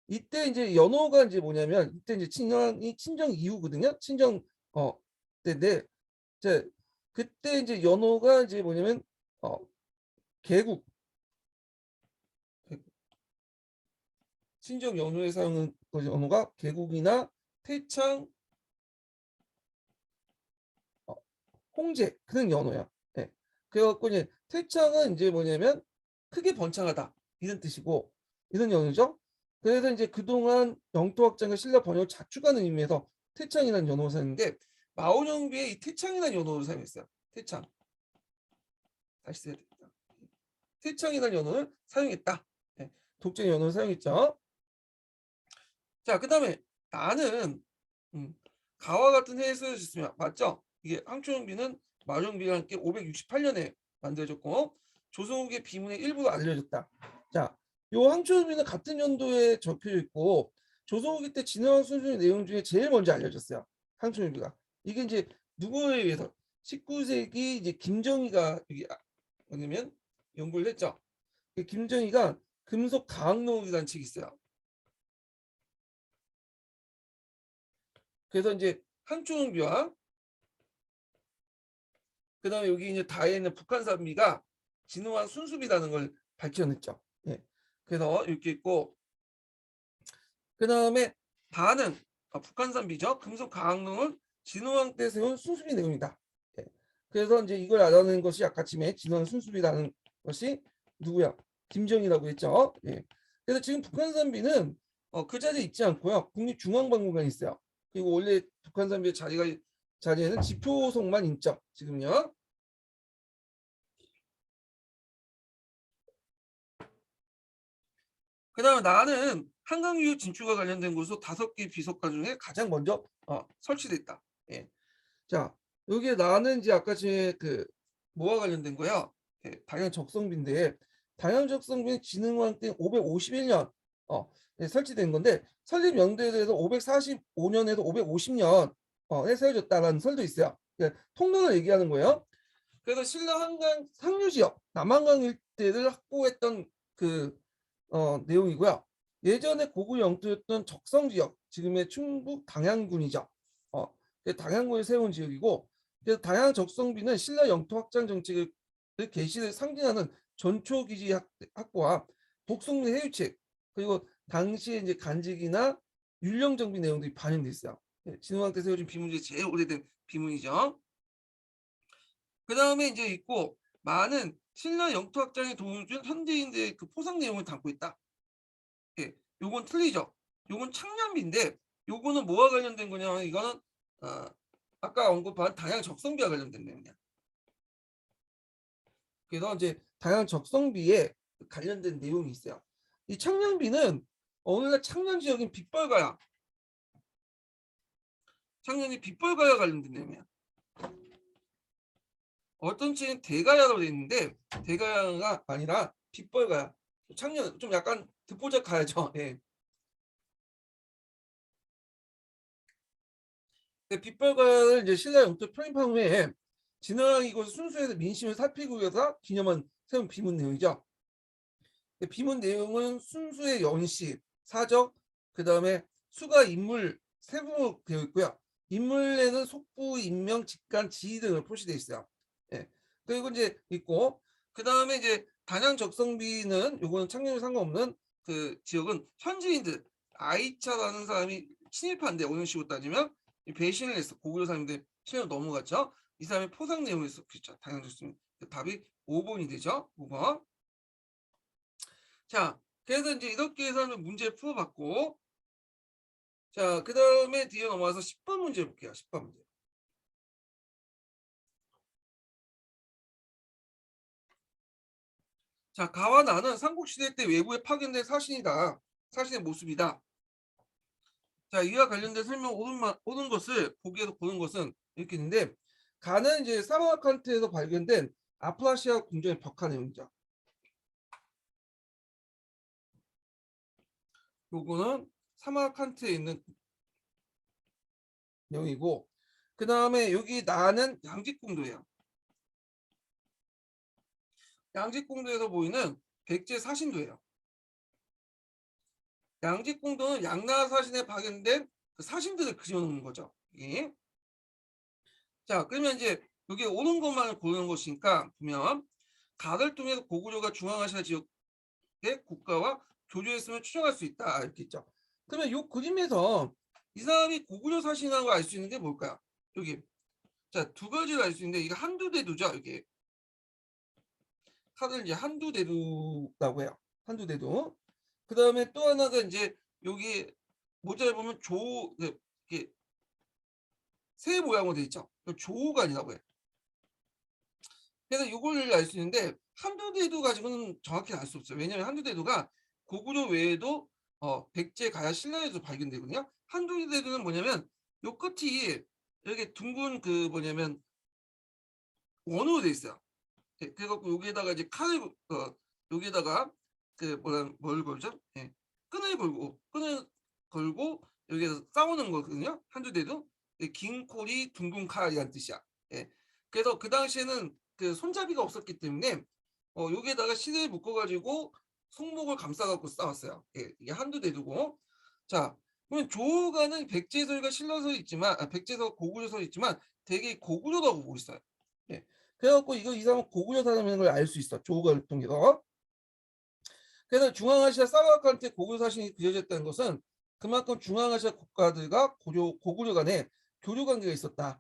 이때 이제 연호가 이제 뭐냐면 이때 이제 친정 이후거든요. 친정 때인데 이제 그때 이제 연호가 이제 뭐냐면 개국 친정 연호에 사용하는 연호가 개국이나 태창 홍제 그런 연호야. 예. 그래갖고 이제 태창은 이제 뭐냐면 크게 번창하다 이런 뜻이고 이런 연호죠. 그래서 이제 그동안 영토 확장과 신라 번영을 자축하는 의미에서 태창이라는 연호를 사용했는데 마오영비에 이 태창이라는 연호를 사용했어요. 태창. 다시 써야 됩니다. 태창이라는 연호를 사용했다. 네. 독재 연호를 사용했죠. 자, 그 다음에 나는 가와 같은 해에 쓰여졌으면 맞죠? 이게 항초영비는 마오영비와 함께 568년에 만들어졌고 조선후기 비문의 일부가 알려졌다. 자, 요 항초영비는 같은 연도에 적혀 있고 조선후기 때 진흥왕 순순의 내용 중에 제일 먼저 알려졌어요. 항초영비가 이게 이제 누구에 의해서 19세기 이제 김정희가 여기 뭐냐면 연구를 했죠. 김정희가 금속 가학록이라는 책이 있어요. 그래서 이제 항초영비와 그 다음에 여기 이제 다에 있는 북한산비가 진흥왕 순수비라는 걸 밝혀냈죠. 예. 그래서 이렇게 있고 그 다음에 다는 북한산비죠. 금속 가학록은 진흥왕 때 세운 순수비 내용이다. 예. 그래서 이제 이걸 알아낸 것이 아까 침에 진흥왕 순수비라는 것이 누구야? 김정희라고 했죠. 예. 그래서 지금 북한산비는 그 자리에 있지 않고요. 국립중앙박물관에 있어요. 그리고 원래 북한산비의 자리에는 지표석만 있죠. 지금요. 그 다음에 나는 한강 유역 진출과 관련된 곳으로 5개 비석가 중에 가장 먼저 설치됐다. 예. 자, 여기에 나는 이제 아까 제그 뭐와 관련된 거야? 예, 당양 적성비인데 당양 적성비는 진흥왕 때 551년 예, 설치된 건데 설립 연도에 대해서 545년에서 550년 에 세워졌다는 설도 있어요. 예, 통로를 얘기하는 거예요. 그래서 신라 한강 상류 지역 남한강 일대를 확보했던 그 내용이고요. 예전에 고구 영토였던 적성 지역, 지금의 충북 당양군이죠. 당양군에 세운 지역이고, 그래서 당양 적성비는 신라 영토 확장 정책의 개시를 상징하는 전초 기지 확보와 독성리 해유책, 그리고 당시에 이제 간직이나 율령 정비 내용들이 반영돼 있어요. 예, 진흥왕 때 세워진 비문 중에 제일 오래된 비문이죠. 그 다음에 이제 있고 많은 신라 영토 확장에 도움을 준 현대인들의 그 포상 내용을 담고 있다. 예, 요건 틀리죠. 요건 창년비인데 요거는 뭐와 관련된 거냐면 이거는 어, 아까 언급한 다양 적성비와 관련된 내용이야. 그래서 이제 다양 적성비에 관련된 내용이 있어요. 이 창년비는 오늘날 창년 지역인 빗벌가야, 창년이 빗벌가야 관련된 내용이야. 어떤 책은 대가야라고 되어 있는데 대가야가 아니라 빗벌가야. 창년 좀 약간 듣보잡 가야죠. 예. 빗벌가를 이제 신라 영토 편입한 후에 진흥왕이 이곳 순수해서 민심을 살피고 위해서 기념한 세운 비문 내용이죠. 비문 내용은 순수의 연시, 사적, 그 다음에 수가 인물 세부로 되어 있고요. 인물에는 속부, 인명, 직간, 지위 등을 표시되어 있어요. 예. 그리고 이제 있고 그 다음에 이제 단양 적성비는 요거는 창녕에 상관없는 그 지역은 현지인들 아이차라는 사람이 친일파인데 오늘 식으로 따지면 배신을 했어. 고구려 사람인데 신을 넘어갔죠. 이 사람의 포상 내용을 썼겠죠. 단양 적성비. 답이 5번이 되죠. 5번. 자, 그래서 이제 이렇게 해서 문제 풀어봤고, 자, 그 다음에 뒤에 넘어가서 10번 문제 볼게요. 10번 문제. 자, 가와 나는 삼국시대 때 외부에 파견된 사신이다. 사신의 모습이다. 자, 이와 관련된 설명 옳은 것을 보기에서 보는 것은 이렇게 있는데, 가는 이제 사마르칸트에서 발견된 아프라시아 궁전의 벽화 내용이죠. 요거는 사마르칸트에 있는 내용이고, 그 다음에 여기 나는 양직궁도예요. 양직궁도에서 보이는 백제 사신도예요. 양직궁도는 양나라 사신에 발견된 그 사신들을 그려놓는 거죠. 예. 자, 그러면 이제 여기 오는 것만을 고르는 것이니까 보면 가를 통해서 고구려가 중앙아시아 지역의 국가와 교류했음을 추정할 수 있다 이렇게 있죠. 그러면 이 그림에서 이 사람이 고구려 사신이라는 걸 알 수 있는 게 뭘까요? 여기 자, 두 가지를 알 수 있는데 이게 한두 대두죠. 이게 칼을 이제 한두 대두라고 해요. 한두 대두. 그 다음에 또 하나가 이제 여기 모자를 보면 이게 새 모양으로 되어 있죠. 조가 아니라고 해요. 그래서 이걸 알 수 있는데 한두 대두 가지고는 정확히 알 수 없어요. 왜냐하면 한두 대두가 고구려 외에도 백제, 가야, 신라에도 발견되거든요. 한두 대두는 뭐냐면 요 끝이 이렇게 둥근 그 뭐냐면 원으로 되어 있어요. 그래갖고 여기에다가 이제 칼을 여기에다가 그 뭘 걸죠? 예. 끈을 걸고 여기에서 싸우는 거거든요. 한두 대도 긴 콜이 둥근 칼이란 뜻이야. 예. 그래서 그 당시에는 그 손잡이가 없었기 때문에 여기에다가 실을 묶어가지고 손목을 감싸갖고 싸웠어요. 예. 이게 한두 대두고. 자, 그러면 조가는 백제설과 신라설이 있지만 백제설 고구려설이 있지만 되게 고구려라고 보고 있어요. 예. 그래갖고 이 사람은 고구려 사람인 걸 알 수 있어. 조국을 통해서. 그래서 중앙아시아 사마르칸트에 고구려 사신이 그려졌다는 것은 그만큼 중앙아시아 국가들과 고구려 간에 교류 관계가 있었다.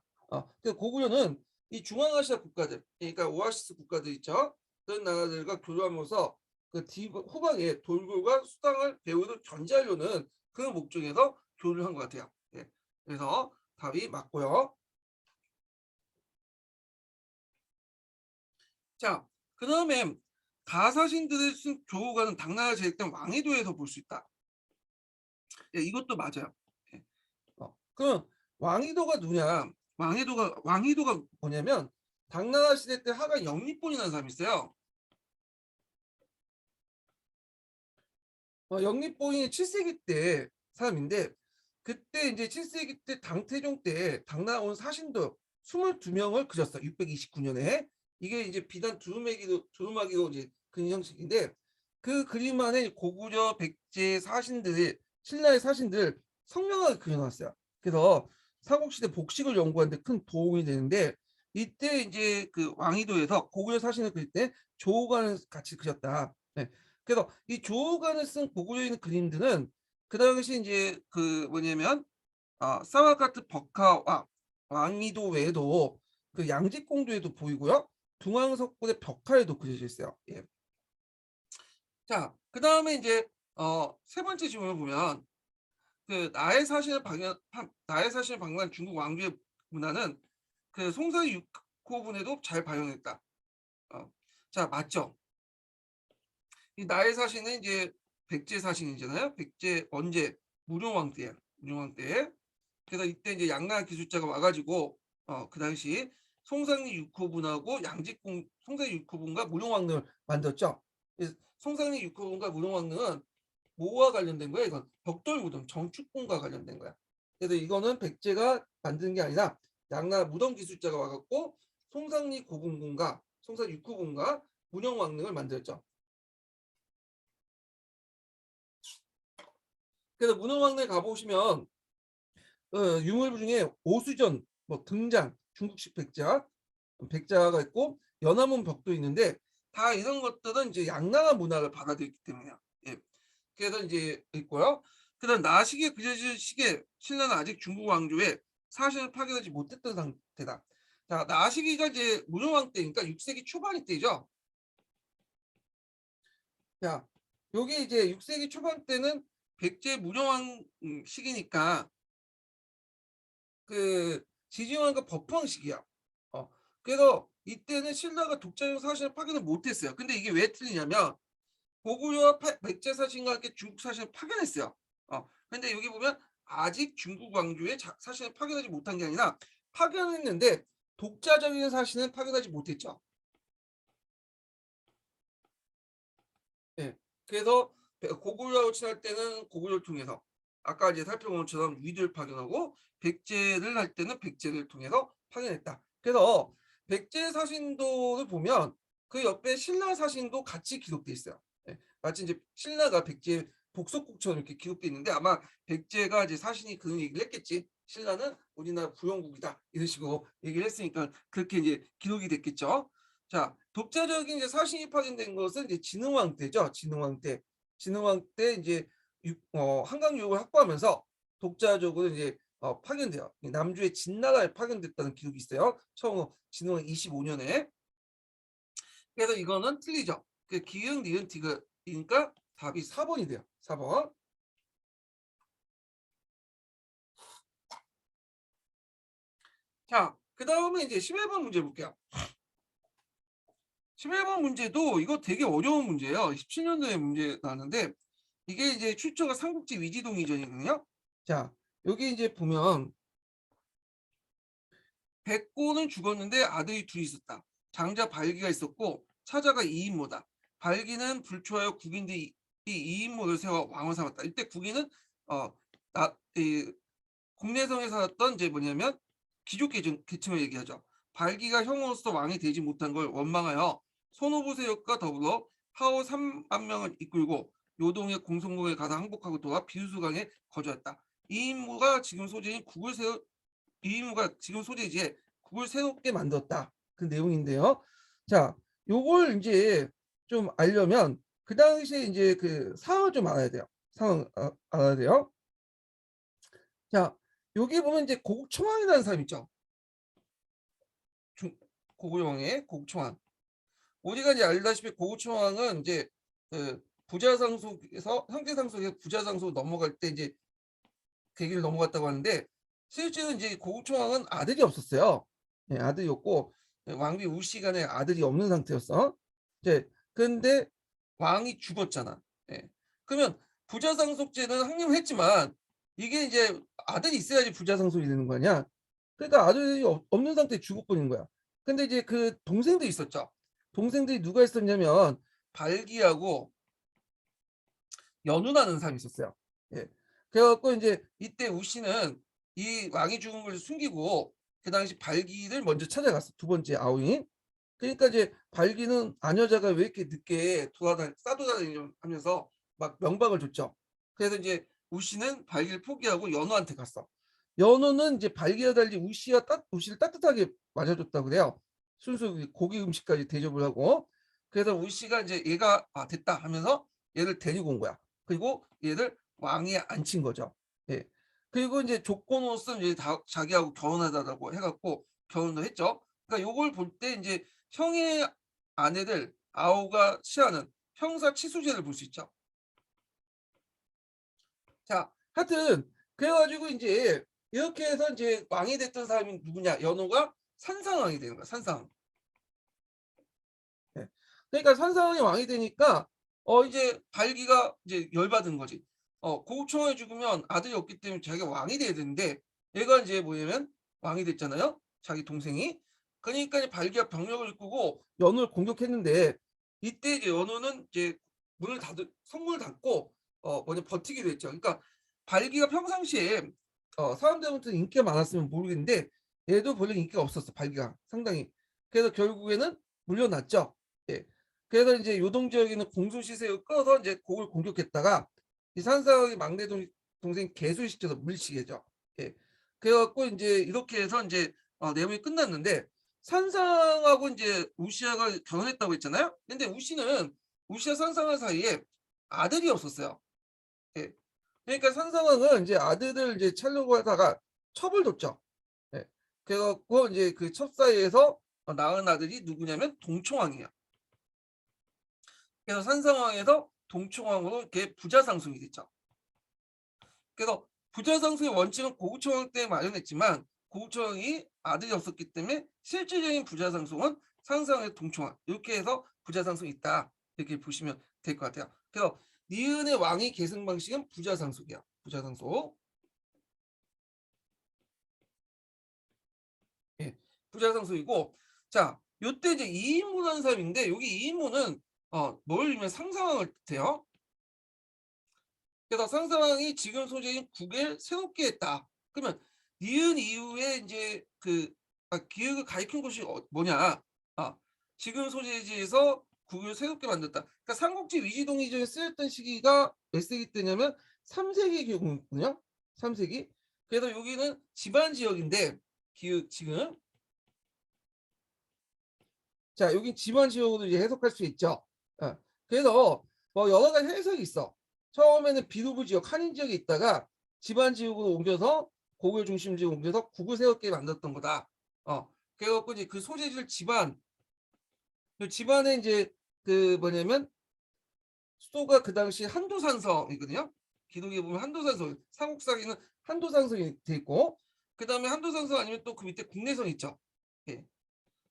그래서 고구려는 이 중앙아시아 국가들, 그러니까 오아시스 국가들 있죠. 그런 나라들과 교류하면서 그 후방에 돌굴과 수당을 배우를 견제하려는 그 목적에서 교류를 한 것 같아요. 예. 그래서 답이 맞고요. 자, 그 다음에 가사신들의 교우가는 당나라 제일당 왕의도에서 볼 수 있다. 예, 이것도 맞아요. 예. 그럼 왕의도가 누구냐? 왕의도가 뭐냐면 당나라 시대 때 하가 영립본이라는 사람이 있어요. 영립본이 7세기 때 사람인데 그때 이제 7세기 때 당태종 때 당나라 온 사신도 22명을 그렸어. 629년에. 이게 이제 비단 두루마기로 이제 그린 형식인데 그 그림 안에 고구려 백제 사신들이 신라의 사신들 성명하게 그려놨어요. 그래서 삼국시대 복식을 연구하는 데 큰 도움이 되는데 이때 이제 그 왕이도에서 고구려 사신을 그릴 때 조우관을 같이 그렸다. 네. 그래서 이 조우간을 쓴 고구려에 있는 그림들은 그 당시 이제 그 뭐냐면 사마르칸트 버카 왕미도 외에도 그 양지공도에도 보이고요. 중앙석굴의 벽화에도 그려져 있어요. 예. 자, 그 다음에 이제 세 번째 질문을 보면 그 나의 사신을 방문한 중국 왕조의 문화는 그 송사의 6호분에도 잘 반영했다. 자, 맞죠? 이 나의 사신은 이제 백제 사신이잖아요. 백제 언제 무룡왕 때야. 무룡왕 때. 그래서 이때 이제 양나 기술자가 와가지고 그 당시 송상리 6호분하고 송상리 6호분과 무룡왕릉을 만들었죠. 송상리 6호분과 무룡왕릉은 뭐와 관련된 거야? 이건 벽돌무덤 정축궁과 관련된 거야. 그래서 이거는 백제가 만든 게 아니라 양나 무덤 기술자가 와갖고 송상리 고궁궁과 송상리 6호궁과 무룡왕릉을 만들었죠. 그래서 문흥왕릉 가보시면 유물 중에 오수전, 뭐 등장, 중국식 백자가 있고 연화문 벽도 있는데 다 이런 것들은 이제 양나라 문화를 받아들였기 때문이야. 예. 그래서 이제 있고요. 그다음 나시기에 그려진 시계 신라는 아직 중국 왕조의 사실을 파견하지 못했던 상태다. 자, 나시기가 이제 문흥왕 때니까 6세기 초반 때죠. 자, 여기 이제 6세기 초반 때는 백제 문흥왕 시기니까 그 지지왕과 법황 시기야. 그래서 이때는 신라가 독자적 사실을 파견을 못했어요. 근데 이게 왜 틀리냐면 고구려와 백제 사신과 함께 중국 사신을 파견했어요. 근데 여기 보면 아직 중국 왕조의 사신을 파견하지 못한 게 아니라 파견했는데 독자적인 사신은 파견하지 못했죠. 예. 그래서 고구려하고 친할 때는 고구려를 통해서 아까 이제 살펴본 것처럼 위를 파견하고 백제를 할 때는 백제를 통해서 파견했다. 그래서 백제 사신도를 보면 그 옆에 신라 사신도 같이 기록돼 있어요. 예. 마치 이제 신라가 백제 복속국처럼 이렇게 기록돼 있는데 아마 백제가 이제 사신이 그런 얘기를 했겠지. 신라는 우리나라 부영국이다 이런 식으로 얘기를 했으니까 그렇게 이제 기록이 됐겠죠. 자, 독자적인 이제 사신이 파견된 것은 이제 진흥왕 때죠. 진흥왕 때 이제 한강 유역을 확보하면서 독자적으로 이제 파견돼요. 남주의 진나라에 파견됐다는 기록이 있어요. 처음 진흥왕 25년에. 그래서 이거는 틀리죠. 그 기흥, 니은, 디귿이니까 답이 4번이 돼요. 4번. 자, 그 다음에 이제 11번 문제 볼게요. 11번 문제도 이거 되게 어려운 문제예요. 17년도에 문제 나왔는데 이게 이제 출처가 삼국지 위지동이전이거든요. 자, 여기 이제 보면 백고는 죽었는데 아들이 둘이 있었다. 장자 발기가 있었고 차자가 이인모다. 발기는 불초하여 국인들이 이인모를 세워 왕을 삼았다. 이때 국인은 국내성에 살았던 이제 뭐냐면 귀족 계층을 얘기하죠. 발기가 형으로서 왕이 되지 못한 걸 원망하여 손오부 세력과 더불어 하오 3만 명을 이끌고 요동의 공성궁에 가서 항복하고 돌아 비수강에 거주했다. 이인모가 지금 소재인 이인모가 지금 소재지에 국을 새롭게 만들었다. 그 내용인데요. 자, 요걸 이제 좀 알려면 그 당시에 이제 그 상황을 좀 알아야 돼요. 상황 알아야 돼요. 자, 여기 보면 이제 고국청왕이라는 사람 있죠. 고구려왕의 고국청왕. 우리가 이제 알다시피 고국청왕은 이제 그 부자상속에서 형제상속에서 부자상속 넘어갈 때 이제 계기를 넘어갔다고 하는데 실제로 이제 고국청왕은 아들이 없었어요. 네, 아들이 없고 왕비 우시간에 아들이 없는 상태였어. 이제 근데 왕이 죽었잖아. 네. 그러면 부자상속제는 확립했지만 이게 이제 아들이 있어야지 부자상속이 되는 거 아니야. 그러니까 아들이 없는 상태에 죽어버린 거야. 근데 이제 그 동생들이 있었죠. 동생들이 누가 있었냐면 발기하고 연운하는 사람이 있었어요. 예. 그래갖고 이제 이때 우씨는 이 왕이 죽은 걸 숨기고 그 당시 발기를 먼저 찾아갔어. 두 번째 아우인. 그러니까 이제 발기는 아녀자가 왜 이렇게 늦게 싸돌아다니면서 막 명박을 줬죠. 그래서 이제 우씨는 발기를 포기하고 연우한테 갔어. 연우는 이제 발기와 달리 우씨를 따뜻하게 맞아줬다고 그래요. 순수 고기 음식까지 대접을 하고. 그래서 우씨가 이제 얘가 됐다 하면서 얘를 데리고 온 거야. 그리고 얘를 왕위에 앉힌 거죠. 예. 그리고 이제 조건으로서 이제 자기하고 결혼하자고 해갖고 결혼을 했죠. 그러니까 요걸 볼 때 이제 형의 아내들 아우가 취하는 형사 치수죄를 볼 수 있죠. 자, 하여튼 그래가지고 이제 이렇게 해서 이제 왕이 됐던 사람이 누구냐? 연호가 산상왕이 되는 거야. 산상왕. 네. 그러니까 산상왕이 왕이 되니까 이제 발기가 이제 열받은 거지. 고우총이 죽으면 아들이 없기 때문에 자기가 왕이 돼야 되는데 얘가 이제 뭐냐면 왕이 됐잖아요. 자기 동생이. 그러니까 이제 발기가 병력을 이끌고 연호를 공격했는데 이때 이제 연호는 이제 성문을 닫고 뭐냐 버티게 됐죠. 그러니까 발기가 평상시에 사람들한테 인기가 많았으면 모르겠는데 얘도 별로 인기가 없었어. 발기가 상당히. 그래서 결국에는 물려났죠. 예. 그래서 이제 요동 지역에는 공수 시세를 끌어서 이제 곡을 공격했다가 이 산사의 막내 동생 개수를 시켜서 물리치게죠. 예. 그래갖고 이제 이렇게 해서 이제 내용이 끝났는데 산상하고 이제 우시아가 결혼했다고 했잖아요. 근데 우시아 산상화 사이에 아들이 없었어요. 예. 그러니까 산상황은 이제 아들을 이제 찾려고 하다가 첩을 뒀죠. 예. 그래갖고 이제 그 첩 사이에서 낳은 아들이 누구냐면 동총왕이에요. 그래서 산상왕에서 동총왕으로 이렇게 부자상승이 됐죠. 그래서 부자상승의 원칙은 고구청왕 때 마련했지만 고구청왕이 아들이 없었기 때문에 실질적인 부자상승은 산상왕의 동총왕 이렇게 해서 부자상승이 있다 이렇게 보시면 될 것 같아요. 그래서 니은의 왕위 계승 방식은 부자상속이야. 부자상속. 예, 부자상속이고 자, 요때 이제 이인문하는 사람인데 여기 이인문은 뭘 읽으면 상상왕을 뜻해요. 그래서 상상왕이 지금 소재인 국을 새롭게 했다. 그러면 니은 이후에 이제 기획을 가리킨 것이 뭐냐? 지금 소재지에서 국을 새롭게 만들었다. 그러니까 삼국지 위지동의전에 쓰였던 시기가 몇 세기 때냐면 3세기 기록이거든요. 3세기. 그래서 여기는 지방 지역인데 지금 자 여기 지방 지역으로 이제 해석할 수 있죠. 그래서 뭐 여러 가지 해석이 있어. 처음에는 비루브 지역, 한인 지역에 있다가 지방 지역으로 옮겨서 고을 중심 지역 옮겨서 국을 새롭게 만들었던 거다. 그래갖고 이제 그 소재지를 집안에 이제 그 뭐냐면 수도가 그 당시 한도산성이거든요. 기록에 보면 한도산성, 삼국사기는 한도산성이 돼 있고 그 다음에 한도산성 아니면 또 그 밑에 국내성 있죠. 예.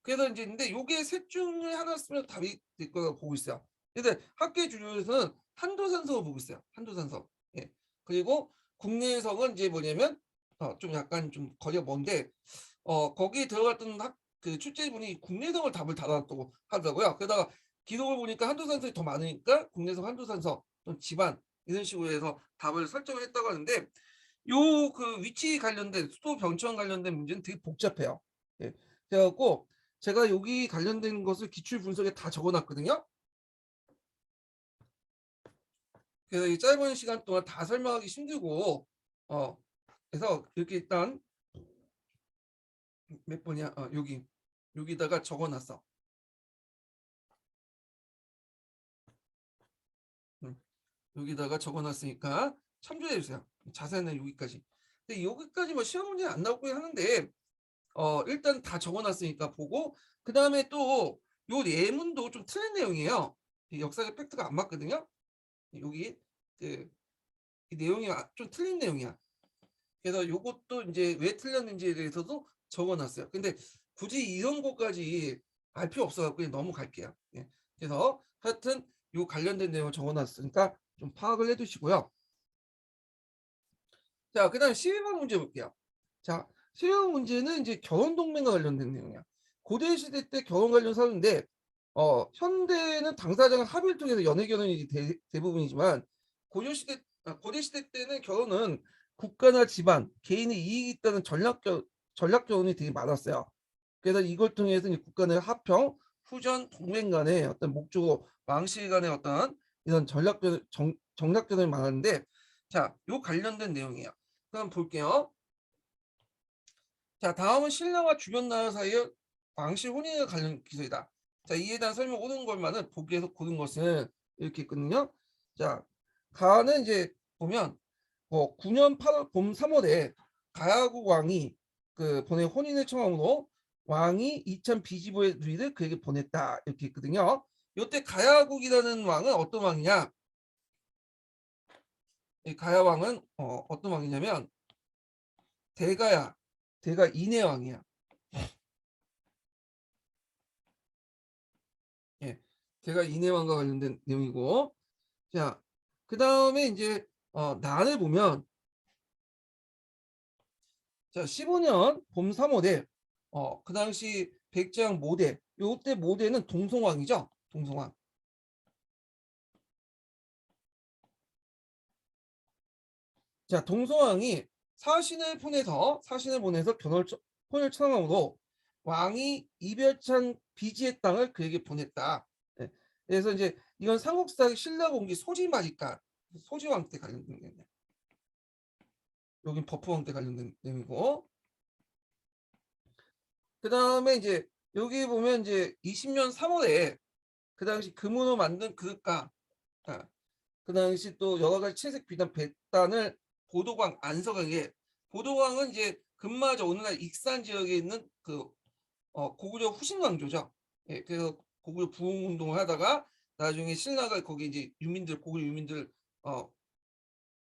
그래서 이제 근데 요게 셋 중에 하나 쓰면 답이 될 거라고 보고 있어요. 근데 학계 주류에서는 한도산성을 보고 있어요. 한도산성. 예. 그리고 국내성은 이제 뭐냐면 좀 약간 좀 거리가 먼데 거기에 들어갔던 그 출제분이 국내성을 답을 달았다고 하더라고요. 게다가 기록을 보니까 한도산성이 더 많으니까 국내성 한도산성 또 집안 이런 식으로 해서 답을 설정을 했다고 하는데 요 그 위치 관련된 수도 변천 관련된 문제는 되게 복잡해요. 예. 그래갖고 제가 여기 관련된 것을 기출 분석에 다 적어놨거든요. 그래서 이 짧은 시간 동안 다 설명하기 힘들고 그래서 이렇게 일단 몇 번이야? 여기다가 적어놨어. 여기다가 적어놨으니까 참조해 주세요. 자세는 여기까지. 근데 여기까지 뭐 시험 문제는 안 나오고 하는데 일단 다 적어놨으니까 보고 그 다음에 또 요 예문도 좀 틀린 내용이에요. 역사적 팩트가 안 맞거든요. 여기 이 내용이 좀 틀린 내용이야. 그래서 요것도 이제 왜 틀렸는지에 대해서도 적어놨어요. 근데 굳이 이런 것까지 알 필요 없어갖고 그냥 넘어갈게요. 예. 그래서 하여튼 요 관련된 내용을 적어놨으니까 좀 파악을 해두시고요. 자, 그다음 12번 문제 볼게요. 자, 12번 문제는 이제 결혼 동맹과 관련된 내용이야. 고대 시대 때 결혼 관련 사유인데 현대는 당사자가 합의를 통해서 연애 결혼이 대부분이지만 고대 시대 때는 결혼은 국가나 집안, 개인의 이익이 있다는 전략 결혼이 되게 많았어요. 그래서 이걸 통해서 이제 국가 내 합평, 후전, 동맹 간의 어떤 목조고 왕실 간의 어떤 이런 정략 결혼이 많았는데 자, 요 관련된 내용이에요. 그럼 볼게요. 자, 다음은 신라와 주변 나라 사이의 왕실 혼인에 관련 기술이다. 자, 이에 대한 설명 오는 것만은 보기에서 고른 것은 이렇게 있거든요. 자, 가는 이제 보면 9년 8월 봄 3월에 가야국 왕이 그 보낸 혼인을 청함으로 왕이 이천 비지보의 누이를 그에게 보냈다 이렇게 있거든요. 이때 가야국이라는 왕은 어떤 왕이냐? 이 가야 왕은 어떤 왕이냐면 대가야, 대가 인해 왕이야. 예, 대가 인해 왕과 관련된 내용이고, 자, 그 다음에 이제 난을 보면 자 15년 봄 3월에 그 당시 백제왕 모대, 요때 모대는 동송왕이죠. 동송왕. 자, 동송왕이 사신을 보내서 혼을 청함으로 왕이 이별찬 비지의 땅을 그에게 보냈다. 예. 그래서 이제 이건 삼국사 신라공기 소지마니까 소지왕 때 관련된 내용이야. 여긴 버프왕 때 관련된 내용이고, 그 다음에 이제 여기 보면 이제 20년 3월에 그 당시 금으로 만든 그릇가, 아, 그 당시 또 여러 가지 채색 비단 백단을 보도광 안석에게, 보도광은 이제 금마저 오늘날 익산 지역에 있는 그 고구려 후신 왕조죠. 예, 그래서 고구려 부흥 운동을 하다가 나중에 신라가 거기 이제 고구려 유민들 어,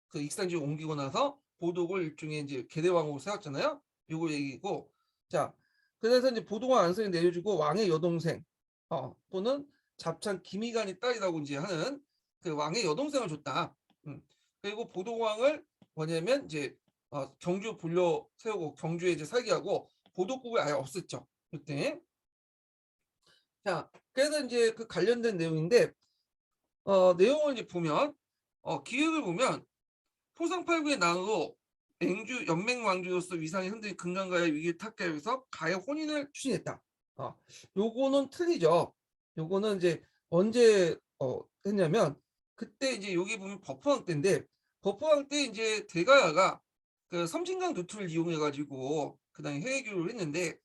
그 익산 지역 옮기고 나서 보독을 일종의 이제 계대왕으로 세웠잖아요. 요거 얘기고, 자, 그래서 이제 보도광 안석이 내려주고 왕의 여동생 또는 잡찬 김희간이 딸이라고 이제 하는 그 왕의 여동생을 줬다. 그리고 보도광을 뭐냐면 이제 경주 불려 세우고 경주에 이제 살게 하고 보도국을 아예 없앴죠. 그때. 자, 그래서 이제 그 관련된 내용인데 내용을 이제 보면 기획을 보면 토상팔구의 난으로 맹주 연맹왕조로서 위상이 흔들린 금강가의 위기를 탁하기 위해서 가의 혼인을 추진했다. 요거는 틀리죠. 요거는 이제 언제 했냐면 그때 이제 여기 보면 버퍼왕 때인데, 버퍼왕 때 이제 대가야가 그 섬진강 루트를 이용해 가지고 그다음에 해외 교류를 했는데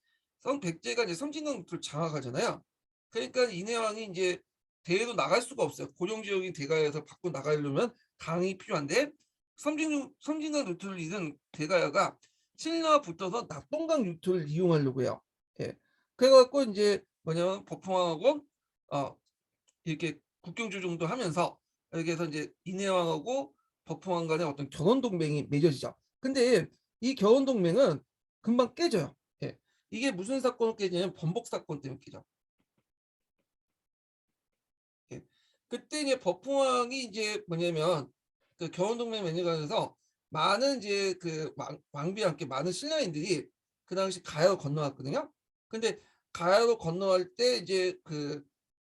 백제가 이제 섬진강 루트를 장악하잖아요. 그러니까 인해왕이 이제 대회로 나갈 수가 없어요. 고령 지역인 대가에서 밖으로 나가려면 강이 필요한데 섬진강 루트를 잃은 대가야가 신라와 붙어서 낙동강 루트를 이용하려고 해요. 예. 그래갖고 이제 뭐냐면 버풍왕하고 이렇게 국경 조정도 하면서 이렇게 해서 이제 인해왕하고 버풍왕 간의 어떤 결혼 동맹이 맺어지죠. 근데 이 결혼 동맹은 금방 깨져요. 예. 이게 무슨 사건으로 깨지냐면 번복 사건 때문에 깨져. 예. 그때 이제 버풍왕이 이제 뭐냐면 그 결혼동맹 맺어가면서 많은 이제 그 왕비와 함께 많은 신라인들이 그 당시 가야로 건너왔거든요. 근데 가야로 건너갈 때 이제 그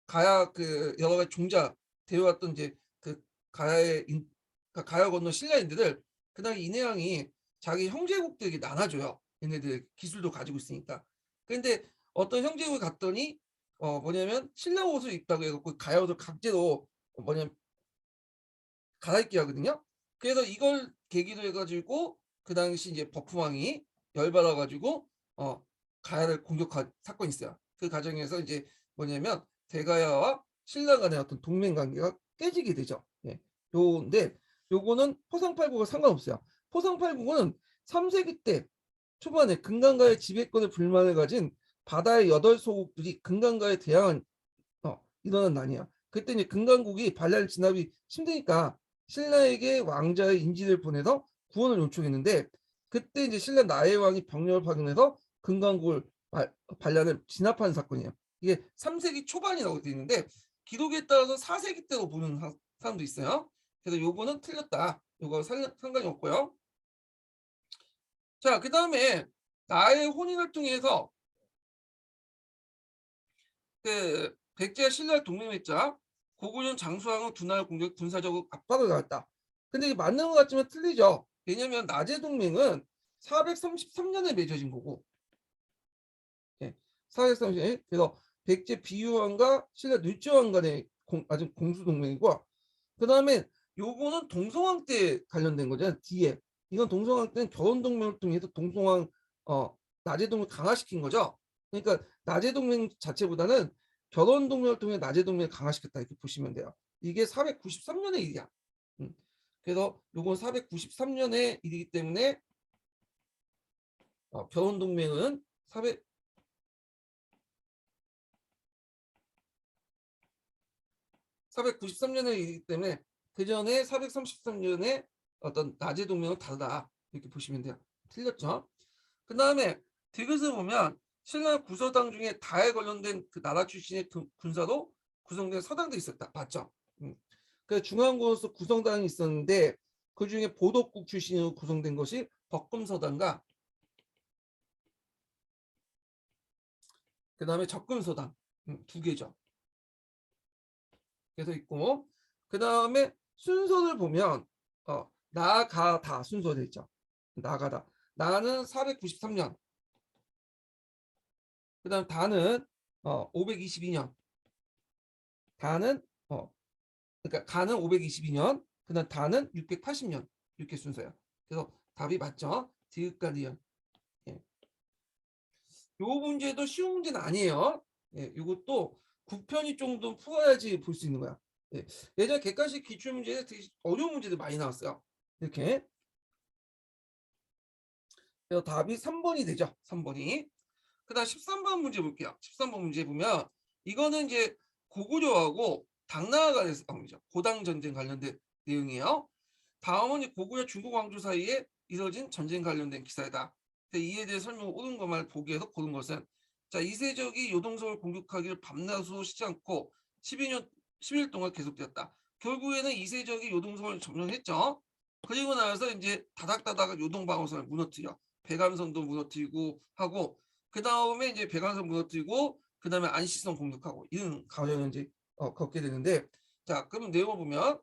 가야 그 여러 가지 종자 데려왔던 이제 그 가야 건너 신라인들을 그 당시 인해왕이 자기 형제국들에게 나눠줘요. 얘네들 기술도 가지고 있으니까. 근데 어떤 형제국에 갔더니 뭐냐면 신라 옷을 입다고 해갖고 가야 옷을 강제로 뭐냐면 갈아입게 하거든요. 그래서 이걸 계기로 해가지고 그 당시 이제 버프왕이 열받아가지고 가야를 공격한 사건이 있어요. 그 과정에서 이제 뭐냐면 대가야와 신라 간의 어떤 동맹 관계가 깨지게 되죠. 예. 요인데 요거는 포상팔국과 상관없어요. 포상팔국은 3세기 때 초반에 금강가의 지배권의 불만을 가진 바다의 8소국들이 금강가에 대항한 일어난 난이야. 그때 이제 금강국이 반란 진압이 힘드니까 신라에게 왕자의 인지를 보내서 구원을 요청했는데, 그때 이제 신라 나의 왕이 병력을 파견해서 금강국을 반란을 진압한 사건이에요. 이게 3세기 초반이라고 되어 있는데 기록에 따라서 4세기 때로 보는 사람도 있어요. 그래서 요거는 틀렸다. 요거 상관이 없고요. 자, 그 다음에 나의 혼인을 통해서 그 백제와 신라를 동맹했자 고구려 장수왕은 두나라 공격 군사적으로 압박을 가했다. 근데 이게 맞는 것 같지만 틀리죠. 왜냐면 나제 동맹은 433년에 맺어진 거고, 예, 430. 그래서 백제 비유왕과 신라 율제왕 간의 아주 공수 동맹이고, 그 다음에 요거는 동성왕 때 관련된 거잖아요. 뒤에 이건 동성왕 때는 결혼 동맹을 통해서 동성왕 나제 동맹을 강화시킨 거죠. 그러니까 나제 동맹 자체보다는 결혼 동맹을 통해 나제 동맹을 강화시켰다 이렇게 보시면 돼요. 이게 493년의 일이야. 그래서 요건 493년의 일이기 때문에 변원동맹은 493년의 일이기 때문에 그 전에 433년에 어떤 나제 동맹은 다르다 이렇게 보시면 돼요. 틀렸죠? 그 다음에 디귿을 보면 신라 구서당 중에 다에 관련된 그 나라 출신의 군사로 구성된 서당도 있었다. 맞죠? 그 중앙군수 구성당이 있었는데 그 중에 보덕국 출신으로 구성된 것이 덕금서당과 그 다음에 적금서당 두 개죠. 그래서 있고 그 다음에 순서를 보면 나가다 순서되어 있죠. 나가다. 나는 493년. 그 다음 다는 522년. 다는 그러니까 가는 522년. 그 다음 다는 680년. 이렇게 순서예요. 그래서 답이 맞죠? 디귿과 니은. 예. 요 문제도 쉬운 문제는 아니에요. 예, 이것도 9편이 정도 풀어야지 볼 수 있는 거야. 예. 예전에 객관식 기출문제에 되게 어려운 문제들 많이 나왔어요. 이렇게. 그래서 답이 3번이 되죠. 3번이. 그 다음 13번 문제 볼게요. 13번 문제 보면 이거는 이제 고구려하고 당나라 간에서 나옵니다. 고당 전쟁 관련된 내용이에요. 다음은 고구려 중국 왕조 사이에 이뤄진 전쟁 관련된 기사이다. 이에 대해 설명을 옳은 것만 보기에서 고른 것은 자 이세적이 요동성을 공격하기를 밤낮으로 쉬지 않고 12년 10일 동안 계속되었다. 결국에는 이세적이 요동성을 점령했죠. 그리고 나서 이제 다닥다닥 요동방어선을 무너뜨려 백암선도 무너뜨리고 하고 그 다음에 이제 백암선 무너뜨리고 그 다음에 안시성 공격하고 이런 과정을 이제 겪게 되는데 자 그럼 내용을 보면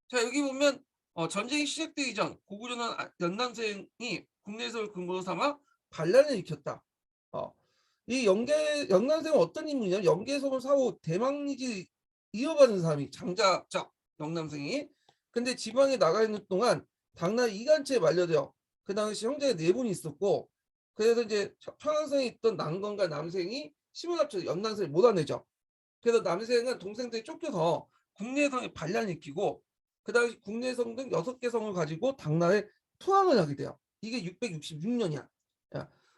자 여기 보면 전쟁이 시작되기 전 고구려는 연남생이 국내에서 근거로 삼아 반란을 일으켰다. 이 연남생은 어떤 인물이냐면 연개성을 사고 대망리지 이어가는 사람이 장자적 연남생이. 근데 지방에 나가 있는 동안 당나라 이간체에 말려들어 그 당시 형제가 네 분이 있었고 그래서 이제 평안성에 있던 남건과 남생이 힘을 합쳐서 연남생을 몰아내죠. 그래서 남생은 동생들이 쫓겨서 국내성에 반란을 일으키고 그 당시 국내성 등 6개 성을 가지고 당나라에 투항을 하게 돼요. 이게 666년이야.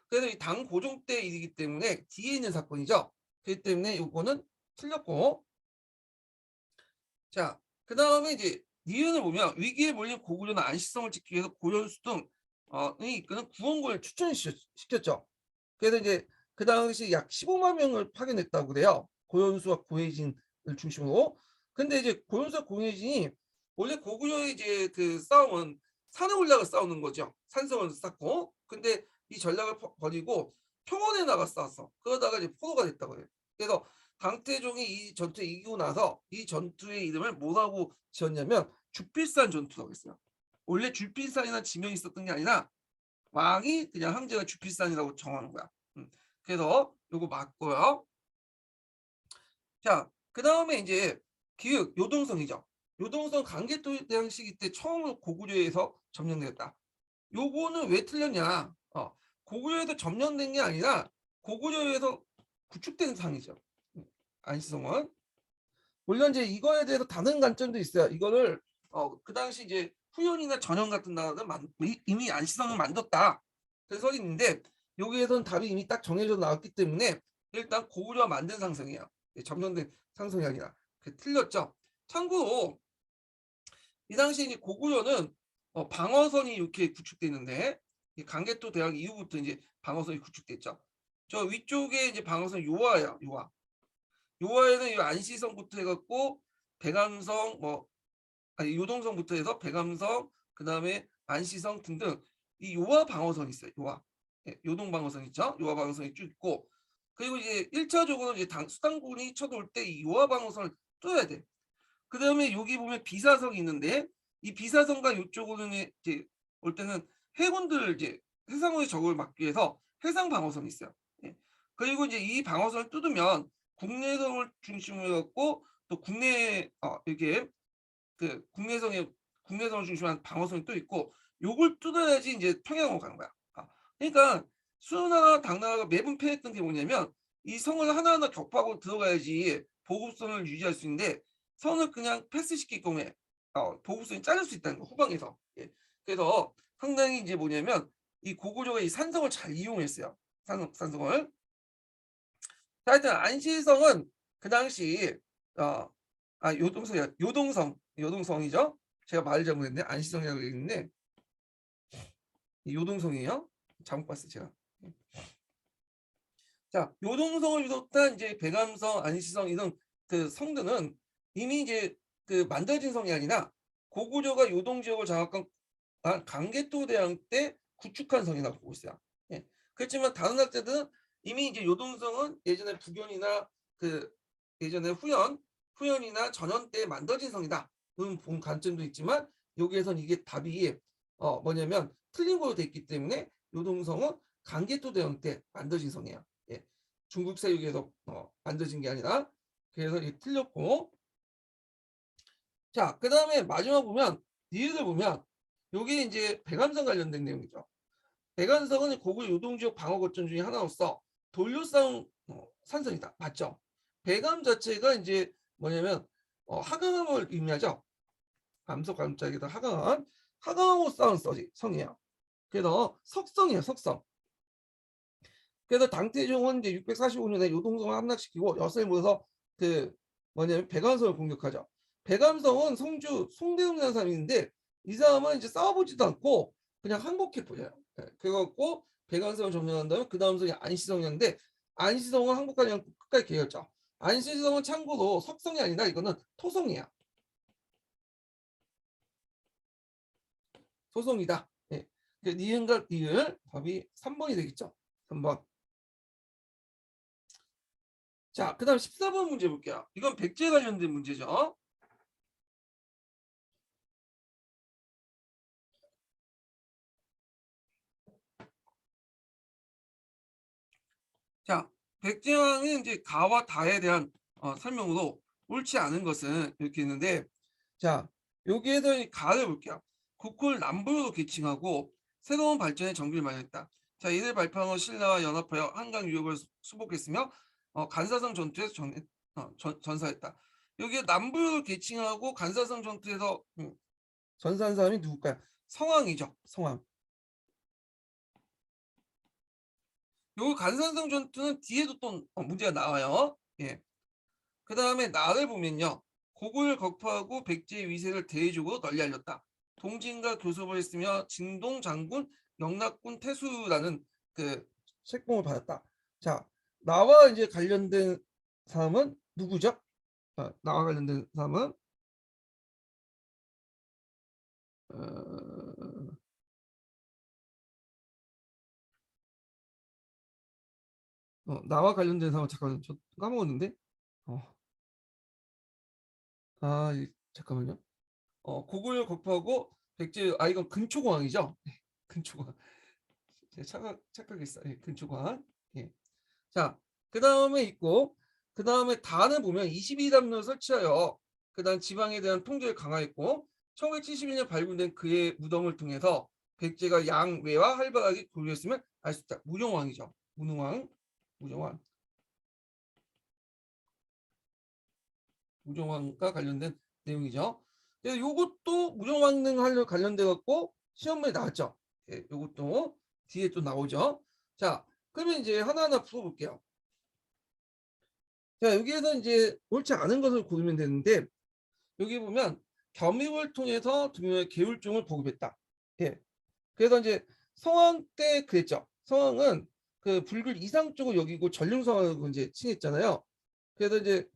그래서 이 당 고종 때 일이기 때문에 뒤에 있는 사건이죠. 그렇기 때문에 이거는 틀렸고 자, 그 다음에 이제 니은을 보면 위기에 몰린 고구려는 안시성을 지키기 위해서 고연수 등이 이끄는 구원군을 추천시켰죠. 그래서 이제 그 당시 약 15만 명을 파견했다고 그래요. 고연수와 고혜진을 중심으로. 근데 이제 고연수와 고혜진이 원래 고구려의 이제 그 싸움은 산에 올라가 싸우는 거죠. 산성을 쌓고. 근데 이 전략을 버리고 평원에 나가 싸웠어. 그러다가 이제 포로가 됐다고 해요. 그래서 강태종이 이 전투에 이기고 나서 이 전투의 이름을 뭐라고 지었냐면 주필산 전투라고 했어요. 원래 주필산이라는 지명이 있었던 게 아니라 왕이 그냥 황제가 주필산이라고 정하는 거야. 그래서 요거 맞고요. 자, 그 다음에 이제 기획 요동성이죠. 요동성 강개토대왕 시기 때 처음으로 고구려에서 점령되었다. 요거는 왜 틀렸냐? 고구려에서 점령된 게 아니라 고구려에서 구축된 상이죠. 안시성은. 물론 이제 이거에 대해서 다른 관점도 있어요. 이거를 그 당시 이제 후연이나 전형 같은 나라는 이미 안시성을 만들었다. 그래서 있는데 여기에서는 답이 이미 딱 정해져 나왔기 때문에 일단 고구려가 만든 상성이에요. 점령된 상성이 아니라. 틀렸죠. 참고로 이 당시 이제 고구려는 방어선이 이렇게 구축되는데 강개토 대왕 이후부터 이제 방어선이 구축됐죠. 저 위쪽에 이제 방어선 요하예요. 요하. 요하에는 안시성부터 해갖고 백암성 요동성부터 해서 백암성 그다음에 안시성 등등 이 요하 방어선이 있어요. 요하. 요동 방어선 있죠. 요하 방어선이 쭉 있고 그리고 이제 1차적으로 이제 수당군이 쳐들어올 때 이 요하 방어선을 뚫어야 돼. 그다음에 여기 보면 비사성이 있는데 이 비사성과 이쪽으로는 이제 올 때는 해군들 이제 해상의 적을 막기 위해서 해상 방어선이 있어요. 그리고 이제 이 방어선을 뚫으면 국내성을 중심으로 해갖고 또 국내 이렇게 그 국내성을 중심한 방어선이 또 있고 요걸 뚫어야지 이제 평양으로 가는 거야. 그러니까 수나라 당나라가 매번 패했던 게 뭐냐면 이 성을 하나하나 격파하고 들어가야지 보급선을 유지할 수 있는데 선을 그냥 패스시킬 경우에 보급선이 잘릴 수 있다는 거 후방에서. 예. 그래서 상당히 이제 뭐냐면 이 고구려가 이 산성을 잘 이용했어요. 산성을. 자, 하여튼 안시성은 그 당시 요동성이죠. 제가 말을 잘못했는데 안시성이라고 얘기했는데 요동성이에요. 잘못 봤어요 제가. 자, 요동성을 비롯한 이제 백암성, 안시성 이런 그 성들은 이미 이제 그 만들어진 성이 아니라 고구려가 요동 지역을 장악한 강개토 대왕 때 구축한 성이라고 보고 있어요. 예. 그렇지만 다른 학자들은 이미 이제 요동성은 예전에 북연이나 그 예전에 후연이나 전원 때 만들어진 성이다. 본 관점도 있지만 여기에선 이게 답이 뭐냐면 틀린 걸로 돼 있기 때문에 요동성은 강개토 대왕 때 만들어진 성이에요. 예. 중국 세력에서 만들어진 게 아니라 그래서 이게 틀렸고. 자, 그 다음에 마지막 보면 니을 보면 여기 이제 백암성 관련된 내용이죠. 백암성은 고구 요동지역 방어 거점 중에 하나로서 돌류성 산성이다. 맞죠? 백암 자체가 이제 뭐냐면 하강암을 의미하죠. 암석 감짝이다 하강암으로 쌓은 성이에요. 그래서 석성이에요. 석성. 그래서 당태종은 이제 645년에 요동성을 함락시키고 여성이 모여서 그 뭐냐면 백암성을 공격하죠. 백암성은 성주 송대웅이라는 사람이 있는데 이 사람은 이제 싸워보지도 않고 그냥 항복해 버려요. 그래갖고 백암성을 점령한 다음에 그 다음 성이 안시성이었는데 안시성은 항복하지 않고 끝까지 개겼죠. 안시성은 참고로 석성이 아니라 이거는 토성이야. 토성이다. 예. 니은과 니을 답이 3번이 되겠죠. 3번. 자, 그 다음 14번 문제 볼게요. 이건 백제 관련된 문제죠. 자, 백제왕은 이제 가와 다에 대한 설명으로 옳지 않은 것은 이렇게 있는데, 자, 여기에서 이 가를 볼게요. 국호를 남부로 개칭하고 새로운 발전의 정비를 마련했다. 자, 이를 발표한 후 신라와 연합하여 한강 유역을 수복했으며 간사성 전투에서 전사했다. 여기에 남부로 개칭하고 간사성 전투에서 전사한 사람이 누굴까요? 성왕이죠. 성왕. 요 간산성 전투는 뒤에도 또 문제가 나와요. 예. 그 다음에 나를 보면요. 고구려를 격파하고 백제의 위세를 대외적으로 널리 알렸다. 동진과 교섭을 했으며 진동 장군, 영락군 태수라는 그 책봉을 받았다. 자, 나와 이제 관련된 사람은 누구죠? 나와 관련된 사람은 나와 관련된 사람은 잠깐만 저 까먹었는데. 잠깐만요. 고구려 격파하고 백제 이건 근초공항이죠. 근초공항. 제가 착각했어요. 예, 근초공항. 예. 자, 그 다음에 있고 그 다음에 단을 보면 22담론을 설치하여 그다음 지방에 대한 통제를 강화했고 1971년 발굴된 그의 무덤을 통해서 백제가 양외와 활발하게 교류했으면 알 수 있다. 무용왕이죠. 무용왕. 무용왕과 관련된 내용이죠. 그래서 이것도 무용왕릉 관련돼 갖고 시험에 나왔죠. 예, 이것도 뒤에 또 나오죠. 자, 그러면 이제 하나하나 풀어볼게요. 자, 여기에서 이제 옳지 않은 것을 고르면 되는데 여기 보면 겸입을 통해서 등용의 계율종을 보급했다. 예. 그래서 이제 성왕 때 그랬죠. 성왕은 그 불교를 이상적으로 여기고 전륜성왕으로 이제 칭했잖아요. 그래서 이제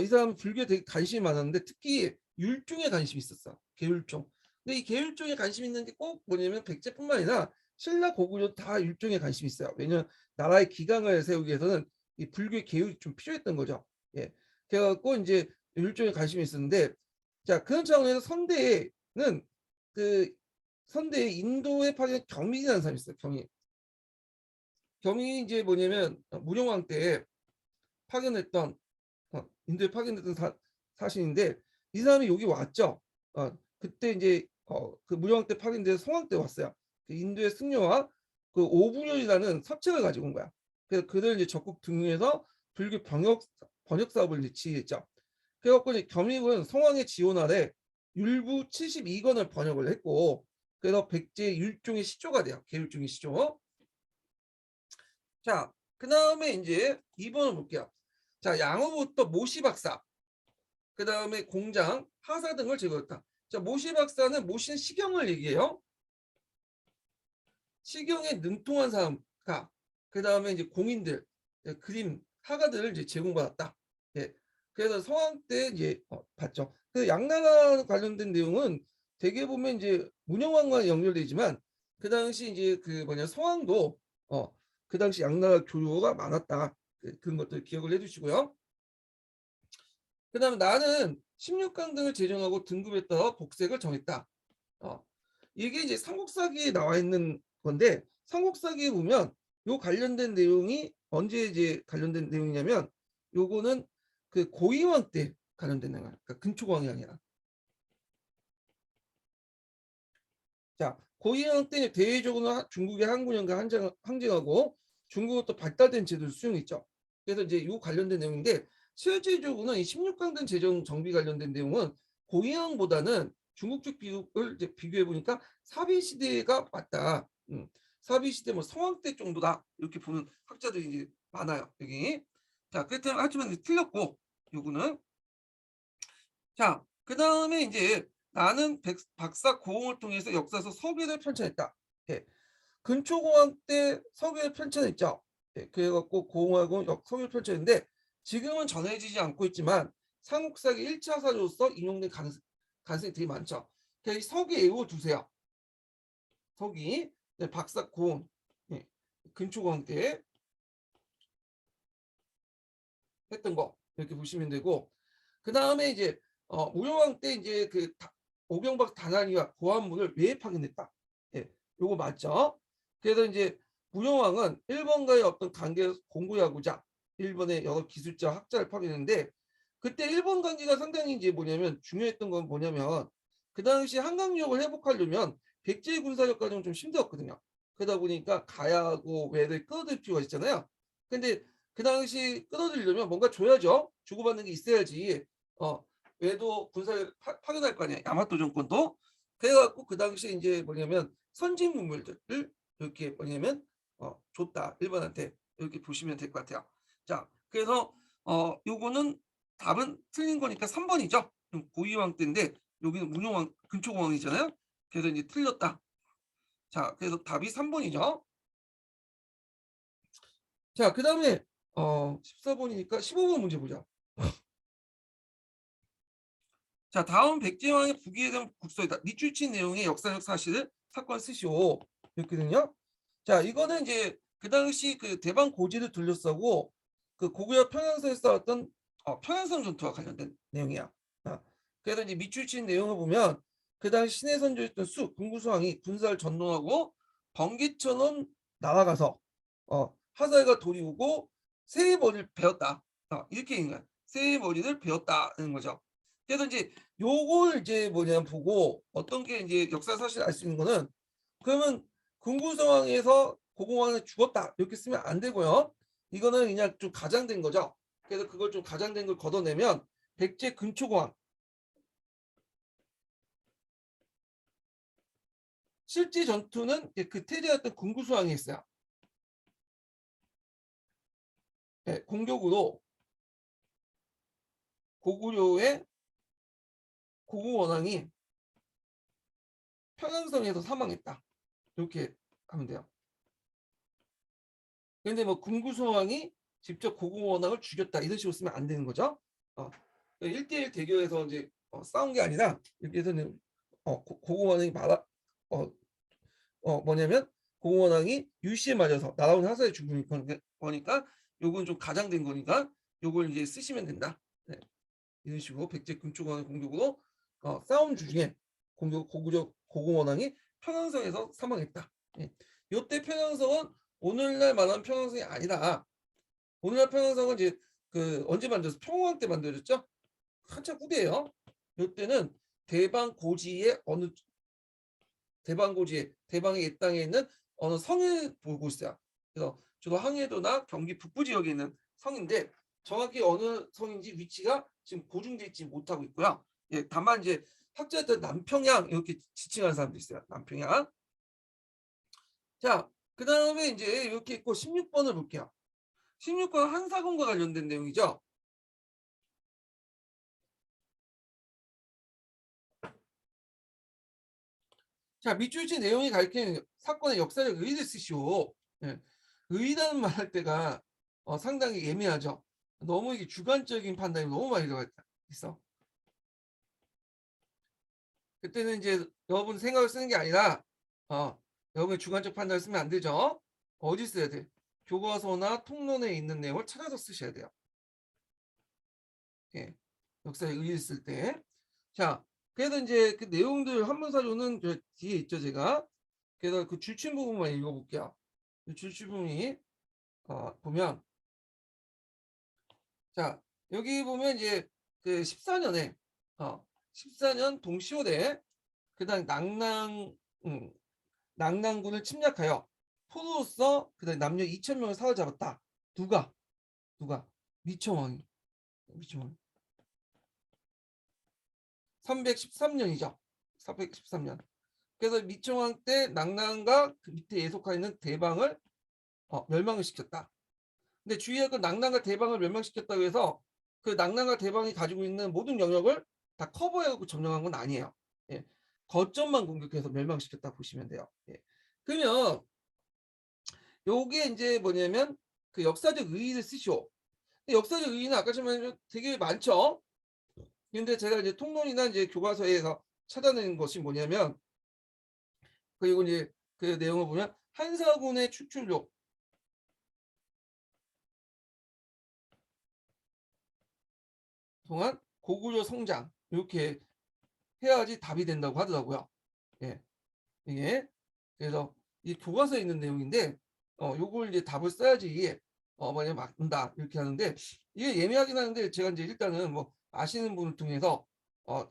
이 사람은 불교에 되게 관심이 많았는데 특히 율종에 관심이 있었어. 계율종. 근데 이 계율종에 관심 있는 게 꼭 뭐냐면 백제뿐만 아니라 신라 고구려 다 율종에 관심이 있어요. 왜냐면 나라의 기강을 세우기 위해서는 이 불교의 계율이 좀 필요했던 거죠. 예. 그래갖고 이제 율종에 관심이 있었는데 자 그런 차원에서 선대에는 그 선대에 인도에 파견 경민이라는 사람이 있어요. 경민이 이제 뭐냐면 무령왕 때 파견했던 인도에 파견됐던 사신인데 이 사람이 여기 왔죠. 그때 이제 그 무령왕 때 파견돼서 성왕 때 왔어요. 그 인도의 승려와 그 오부련이라는 서책을 가지고 온 거야. 그래서 그들 이제 적극 등용해서 불교 병역 번역 사업을 이제 지휘했죠. 그래갖고 이제 겸익은 성왕의 지원 아래 율부 72권을 번역을 했고, 그래서 백제 율종의 시조가 돼요. 계율종의 시조. 자, 그 다음에 이제 2번을 볼게요. 자, 양호부터 모시 박사, 그 다음에 공장, 하사 등을 제거했다. 자, 모시 박사는 모시는 시경을 얘기해요. 시경에 능통한 사람가, 그 다음에 이제 공인들, 그림, 화가들을 이제 제공받았다. 예. 그래서 성황 때 이제 봤죠. 그 양나라 관련된 내용은 대개 보면 이제 문영왕과 연결되지만 그 당시 이제 그 뭐냐 성황도 그 당시 양나라 교류가 많았다. 그런 것들 기억을 해주시고요. 그다음에 나는 16강 등을 제정하고 등급에 따라 복색을 정했다. 이게 이제 삼국사기에 나와 있는 건데 삼국사기에 보면 요 관련된 내용이 언제 이제 관련된 내용이냐면 요거는 그 고이왕 때 관련된 내용, 그러니까 근초고왕이 아니라. 자, 고이왕 때 대외적으로 중국의 항구년과 항쟁하고 중국은 또 발달된 제도를 수용했죠. 그래서 이제 요 관련된 내용인데 실질적으로는 이 16강된 제정 정비 관련된 내용은 고이왕보다는 중국 쪽 비교를 이제 비교해 보니까 사비 시대가 맞다. 사비 시대 뭐 성왕 때 정도다 이렇게 보는 학자들이 이제 많아요 여기. 자, 그렇다면 하지만 틀렸고 요거는. 자, 그 다음에 이제 나는 박사 고흥을 통해서 역사에서 서기를 편찬했다. 예. 근초공황 때 서기를 편찬했죠. 예. 그래갖고 고흥하고 서기를 편찬했는데 지금은 전해지지 않고 있지만 삼국사기 1차 사조로서 인용된 가능성이 되게 많죠. 그러니까 이 서기 외워두세요. 서기, 네, 박사 고흥, 예. 근초공황 때 했던 거 이렇게 보시면 되고, 그 다음에 이제 우영왕 때 이제 그 오경박 단안이와 고한문을 외입하겠다. 예, 요거 맞죠? 그래서 이제 우영왕은 일본과의 어떤 관계를 공고하고자 일본의 여러 기술자 학자를 파견했는데 그때 일본 관계가 상당히 이제 뭐냐면 중요했던 건 뭐냐면 그 당시 한강유역을 회복하려면 백제 군사력 과정은 좀 힘들었거든요. 그러다 보니까 가야하고 외를 끌어들일 필요가 있잖아요. 근데 그 당시 끌어들이려면 뭔가 줘야죠. 주고받는 게 있어야지. 외도 군사를 파견할 거 아니야. 야마토 정권도. 그래갖고 그 당시에 이제 뭐냐면 선진 문물들을 이렇게 뭐냐면 줬다. 일본한테 이렇게 보시면 될 것 같아요. 자, 그래서 요거는 답은 틀린 거니까 3번이죠. 고이왕 때인데 여기는 문용왕 근초공왕이잖아요. 그래서 이제 틀렸다. 자, 그래서 답이 3번이죠. 자, 그 다음에 14번이니까 15번 문제 보자. 자, 다음 백제왕의 북위에 대한 국서이다. 밑줄친 내용의 역사적 사실을 사건 쓰시오. 이렇거든요. 자, 이거는 이제 그 당시 그 대방 고지를 둘러싸고 그 고구려 평양성에 싸웠던 평양성 전투와 관련된 내용이야. 그래서 이제 밑줄친 내용을 보면 그 당시 신의 선조였던 금구수왕이 군사를 전동하고 번개처럼 날아가서 화살과 돌이 오고 새의 머리를 베었다. 이렇게 있는 거야. 새의 머리를 베었다는 거죠. 그래서 이제 요걸 이제 뭐냐 보고 어떤 게 이제 역사 사실 알 수 있는 거는 그러면 궁구 상황에서 고공황이 죽었다 이렇게 쓰면 안 되고요. 이거는 그냥 좀 가장된 거죠. 그래서 그걸 좀 가장된 걸 걷어내면 백제 근초공황 실제 전투는 그 태제였던 궁구수왕이 있어요. 네, 공격으로 고구려의 고구원왕이 평양성에서 사망했다. 이렇게 하면 돼요. 근데 뭐 궁구수왕이 직접 고구원왕을 죽였다 이런 식으로 쓰면 안 되는 거죠. 1대1 대결에서 이제 싸운 게 아니라 이렇게 해서는 고구원왕이 뭐냐면 고구원왕이 유시에 맞아서 날아온 화살에 죽은 거니까 요건 좀 가장된 거니까 요걸 이제 쓰시면 된다. 네. 이런 식으로 백제 근초공왕의 공격으로 싸움 중에 고구려고궁원왕이 평양성에서 사망했다. 예. 이때 평양성은 오늘날 말하는 평양성이 아니다. 오늘날 평양성은 이제 그 언제 만들어서 평왕 때 만들어졌죠? 한참 후대예요. 이때는 대방고지의 어느 대방고지에 대방의 옛 땅에 있는 어느 성을 보고 있어요. 그래서 주로 항해도나 경기 북부 지역에 있는 성인데 정확히 어느 성인지 위치가 지금 고증돼 있지 못하고 있고요. 예, 다만 이제 학자들 남평양 이렇게 지칭하는 사람도 있어요. 남평양. 자, 그 다음에 이제 이렇게 있고 16번을 볼게요. 16번 한사군과 관련된 내용이죠. 자, 밑줄치 내용이 가리키는 사건의 역사적 의의를 쓰시오. 예. 의의라는 말 할 때가 상당히 예민하죠. 너무 이게 주관적인 판단이 너무 많이 들어가 있어. 그때는 이제 여러분 생각을 쓰는 게 아니라 여러분의 주관적 판단을 쓰면 안 되죠. 어디 써야 돼? 교과서나 통론에 있는 내용을 찾아서 쓰셔야 돼요. 예. 역사의 의의를 쓸 때. 자, 그래서 이제 그 내용들 한문사조는 저 뒤에 있죠, 제가. 그래서 그 줄침 부분만 읽어볼게요. 그 줄침 부분이 보면, 자, 여기 보면 이제 그 14년에 14년 동시호대 그다음 낙랑군을 침략하여 포로로서 그다음 남녀 2,000명을 사로잡았다. 누가 미청왕이 313년이죠. 413년. 그래서 미청왕 때 낙랑과 그 밑에 예속하여 있는 대방을 멸망을 시켰다. 근데 주의할 건 낙랑과 대방을 멸망시켰다고 해서 그 낙랑과 대방이 가지고 있는 모든 영역을 다 커버해갖고 점령한 건 아니에요. 예. 거점만 공격해서 멸망시켰다 보시면 돼요. 예. 그러면 요게 이제 뭐냐면 그 역사적 의의를 쓰시오. 역사적 의의는 아까 전에 되게 많죠. 근데 제가 이제 통론이나 이제 교과서에서 찾아낸 것이 뭐냐면, 그리고 이제 그 내용을 보면 한사군의 추출력 동안 고구려 성장 이렇게 해야지 답이 된다고 하더라고요. 예, 이게 그래서 이 교과서에 있는 내용인데 요걸 이제 답을 써야지 만약에 맞는다 이렇게 하는데, 이게 예매하긴 하는데 제가 이제 일단은 뭐 아시는 분을 통해서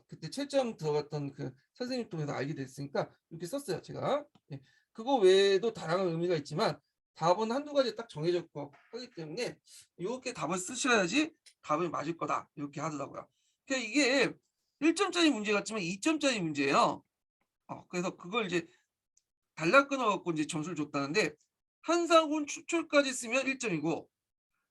그때 채점 들어갔던 그 선생님 통해서 알게 됐으니까 이렇게 썼어요, 제가. 예, 그거 외에도 다양한 의미가 있지만 답은 한두 가지 딱 정해져 있고 하기 때문에 이렇게 답을 쓰셔야지 답이 맞을 거다 이렇게 하더라고요. 그러니까 이게 1점짜리 문제 같지만 2점짜리 문제예요. 그래서 그걸 이제 단락 끊어갖고 이제 점수를 줬다는데, 한사군 추출까지 쓰면 1점이고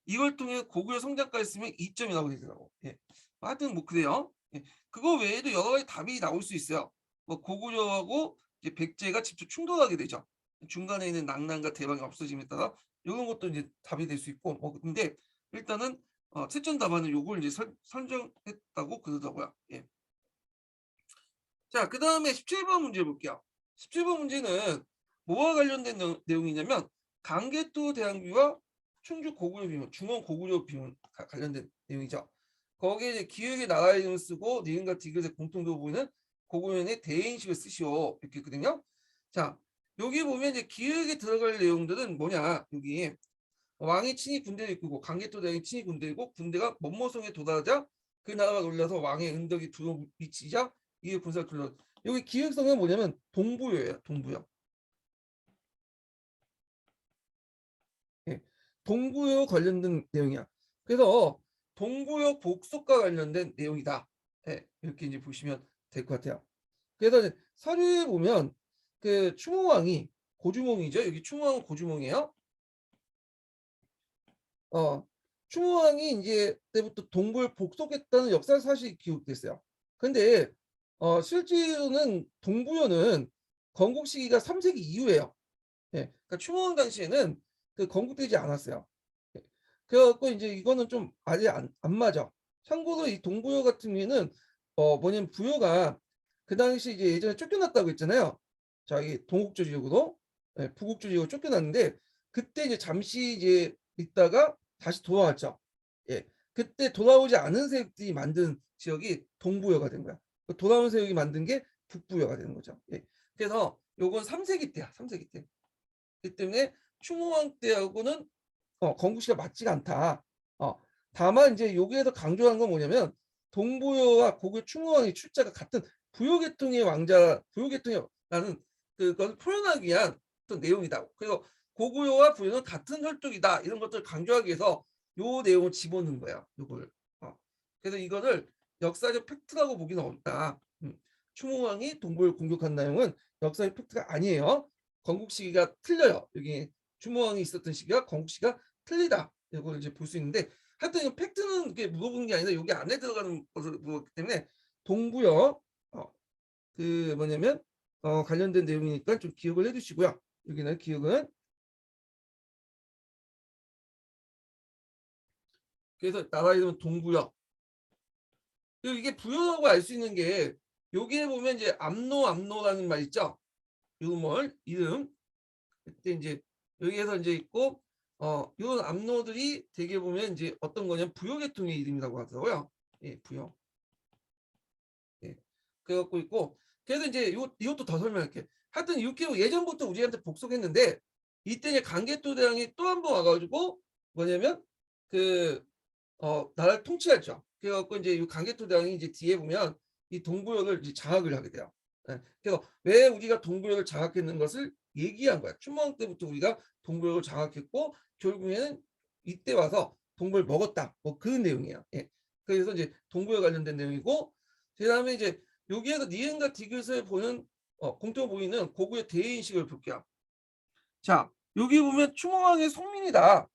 이걸 통해 고구려 성장까지 쓰면 2점이라고 되더라고. 예. 하여튼 뭐 그래요. 예. 그거 외에도 여러 가지 답이 나올 수 있어요. 뭐 고구려하고 이제 백제가 직접 충돌하게 되죠. 중간에 있는 낙랑과 대방이 없어짐에 따라 이런 것도 이제 답이 될 수 있고, 근데 일단은 채점 답안은 요걸 이제 선정했다고 그러더라고요. 예. 자, 그 다음에 17번 문제 볼게요. 17번 문제는 뭐와 관련된 내용이냐면 강개토 대항비와 충주 고구려 비문, 중원 고구려 비문 관련된 내용이죠. 거기에 이제 기획의 나라 이름을 쓰고 니은과 디귿의 공통도 보이는 고구려의 대인식을 쓰시오 이렇게 있거든요. 자, 여기 보면 이제 기획에 들어갈 내용들은 뭐냐, 여기 왕이 친히 군대를 이끌고 강개토 대왕이 친히 군대를 이끌고 군대가 먼모성에 도달하자 그 나라가 놀라서 왕의 은덕이 두루 미치자 이에 군사를 둘러. 여기 기획성은 뭐냐면 동부여예요. 동부여. 예. 동부여 관련된 내용이야. 그래서 동부여 복속과 관련된 내용이다. 예. 이렇게 이제 보시면 될 것 같아요. 그래서 서류에 보면 그 충무왕이 고주몽이죠. 여기 충무왕은 고주몽이에요. 충무왕이 이제 때부터 동부를 복속했다는 역사 사실이 기록됐어요. 근데 실제로는 동부여는 건국 시기가 3세기 이후예요. 예, 그러니까 충무왕 당시에는 그 건국되지 않았어요. 예, 그래갖고 이제 이거는 좀 아직 안 맞아. 참고로 이 동부여 같은 경우에는 뭐냐면 부여가 그 당시 이제 예전에 쫓겨났다고 했잖아요. 자기 동국조 지역으로, 예, 부국조 지역으로 쫓겨났는데 그때 이제 잠시 이제 있다가 다시 돌아왔죠. 예, 그때 돌아오지 않은 세력들이 만든 지역이 동부여가 된 거야. 그 돌아온 세력이 만든 게 북부여가 되는 거죠. 예. 그래서 요건 3세기 때야. 3세기 때. 그렇기 때문에 충무왕 때하고는 건국시가 맞지가 않다. 다만 이제 여기에서 강조한 건 뭐냐면 동부여와 고구 충무왕의 출자가 같은 부여계통의 왕자, 부여계통이라는 그걸 표현하기 위한 어떤 내용이다. 그래서 고구려와 부여는 같은 혈족이다. 이런 것들을 강조하기 위해서 요 내용을 집어넣은 거야. 요걸. 그래서 이거를 역사적 팩트라고 보기는 어렵다. 추모왕이 동부를 공격한 내용은 역사적 팩트가 아니에요. 건국 시기가 틀려요. 여기 추모왕이 있었던 시기가 건국 시기가 틀리다. 이걸 이제 볼 수 있는데 하여튼 이거 팩트는 이게 물어보는 게 아니라 여기 안에 들어가는 것을 물었기 때문에 동부요. 그 뭐냐면 관련된 내용이니까 좀 기억을 해두시고요. 여기는 기억은 그래서 나라 이름은 동부요. 그리고 이게 부여라고 알 수 있는 게 여기에 보면 이제 암노라는 말 있죠. 이걸 이름 그때 이제 여기에서 이제 있고 이런 암노들이 되게 보면 이제 어떤 거냐면 부여계통의 이름이라고 하더라고요. 예, 부여. 예. 그래갖고 있고 그래서 이제 이것도 더 설명할게. 하여튼 이렇게 예전부터 우리한테 복속했는데 이때 이제 강개토 대왕이 또 한 번 와가지고 뭐냐면 그 나라를 통치했죠. 그래갖고 이제 이 강개토 대왕이 이제 뒤에 보면 이 동부역을 이제 장악을 하게 돼요. 예. 그래서 왜 우리가 동부역을 장악했는 것을 얘기한 거야. 춘왕 때부터 우리가 동부역을 장악했고 결국에는 이때 와서 동부를 먹었다. 뭐 그런 내용이에요. 예. 그래서 이제 동부역 관련된 내용이고 그다음에 이제 여기에서 니은과 디귿을 보는 공통 보이는 고구의 대인식을 볼게요. 자, 여기 보면 추모왕의 성민이다.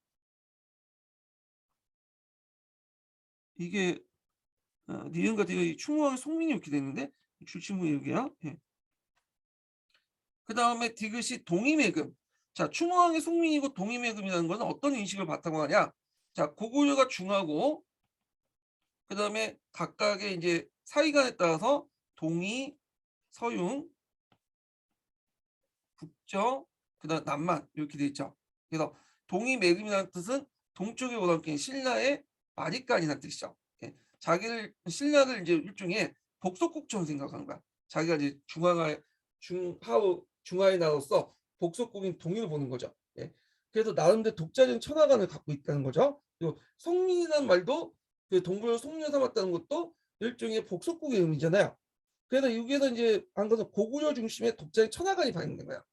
이게 니은과 디귿이 추모왕의 성민이 이렇게 되는데 줄침문이 여기야. 예. 그 다음에 디귿이 동이매금. 자, 추모왕의 성민이고 동이매금이라는 것은 어떤 인식을 바탕으로 하냐? 자, 고구려가 중하고 그 다음에 각각의 이제 사이간에 따라서 동이, 서융, 북저, 그다음 남만 이렇게 돼 있죠. 그래서 동이매금이라는 뜻은 동쪽의 오랑캐 신라의 마리간이라는 뜻이죠. 예. 자기를 신라를 이제 일종의 복속국처럼 생각하는 거야. 자기가 이제 중하의 나라로서 복속국인 동의를 보는 거죠. 예. 그래서 나름대로 독자적인 천하관을 갖고 있다는 거죠. 그리고 성민이라는 말도 그 동부를 속려 삼았다는 것도 일종의 복속국의 의미잖아요. 그래서 여기에서 이제 한 것은 고구려 중심의 독자의 천하관이 반영된 거야.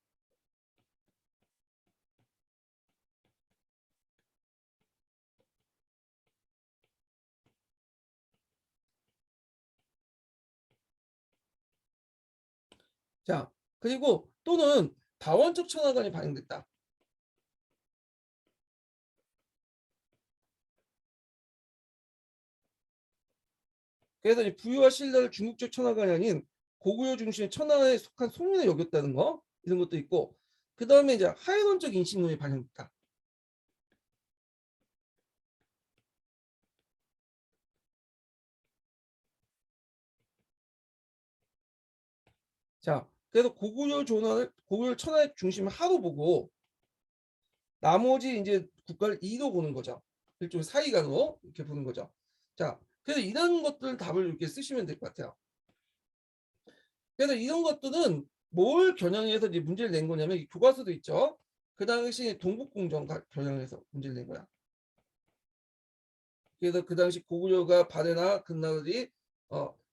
자, 그리고 또는 다원적 천하관이 반영됐다. 그래서 이 부유와 신라를 중국적 천하관이 아닌 고구려 중심의 천하에 속한 속민을 여겼다는 거 이런 것도 있고 그 다음에 이제 하해론적 인식론이 반영됐다. 자, 그래서 고구려 천하의 중심을 하로 보고 나머지 이제 국가를 이로 보는 거죠. 일종의 사이간으로 이렇게 보는 거죠. 자, 그래서 이런 것들 답을 이렇게 쓰시면 될 것 같아요. 그래서 이런 것들은 뭘 겨냥해서 이제 문제를 낸 거냐면 교과서도 있죠. 그 당시 동북공정 겨냥해서 문제를 낸 거야. 그래서 그 당시 고구려가 발해나 금나라들이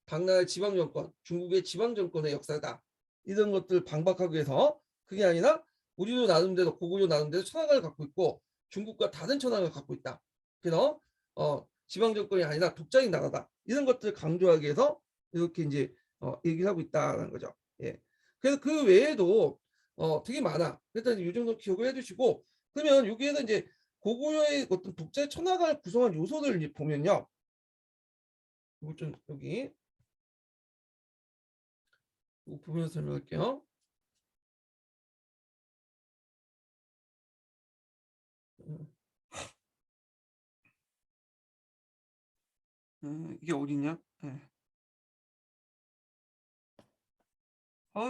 당나라의 지방 정권, 중국의 지방 정권의 역사다. 이런 것들 방박하기 위해서 그게 아니라 우리도 나름대로 고구려 나름대로 천하관을 갖고 있고 중국과 다른 천하관을 갖고 있다. 그래서 지방 정권이 아니라 독자인 나라다. 이런 것들을 강조하기 위해서 이렇게 이제 얘기를 하고 있다는 거죠. 예. 그래서 그 외에도 되게 많아. 일단 이 정도 기억을 해두시고 그러면 여기에서 이제 고구려의 어떤 독재 천하관을 구성한 요소들을 이제 보면요. 이거 좀 여기 이거 보면서 설명할게요. 이게 어디냐? 네.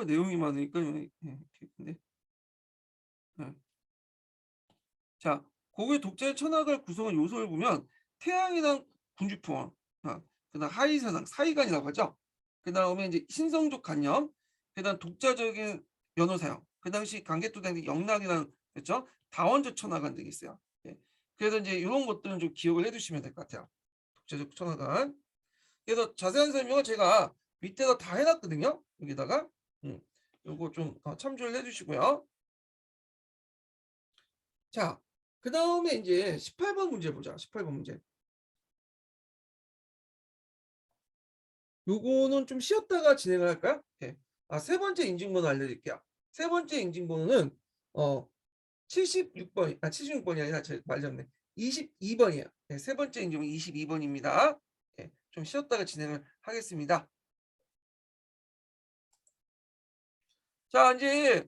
내용이 많으니까 근데 자 고구려 독재 천하관을 구성한 요소를 보면 태양이랑 군주풍원, 그다음 하이사상 사이간이라고 하죠. 그 다음에 이제 신성적 관념, 그다음 독자적인 연호 사용. 그 당시 강개토 당시 영락이라는 그렇죠? 다원적 천하관 등이 있어요. 예. 그래서 이제 이런 것들은 좀 기억을 해두시면 될 것 같아요. 독자적 천하관. 그래서 자세한 설명은 제가 밑에다 다 해놨거든요. 여기다가 요거 좀 참조를 해주시고요. 자, 그다음에 이제 18번 문제 보자. 18번 문제. 요거는 좀 쉬었다가 진행을 할까요? 예. 세 번째 인증번호 알려드릴게요. 세 번째 인증번호는 76번, 76번이 아니라 제가 말렸네. 22번이에요. 네, 세 번째 인증번호 22번입니다. 예, 좀 쉬었다가 진행을 하겠습니다. 자, 이제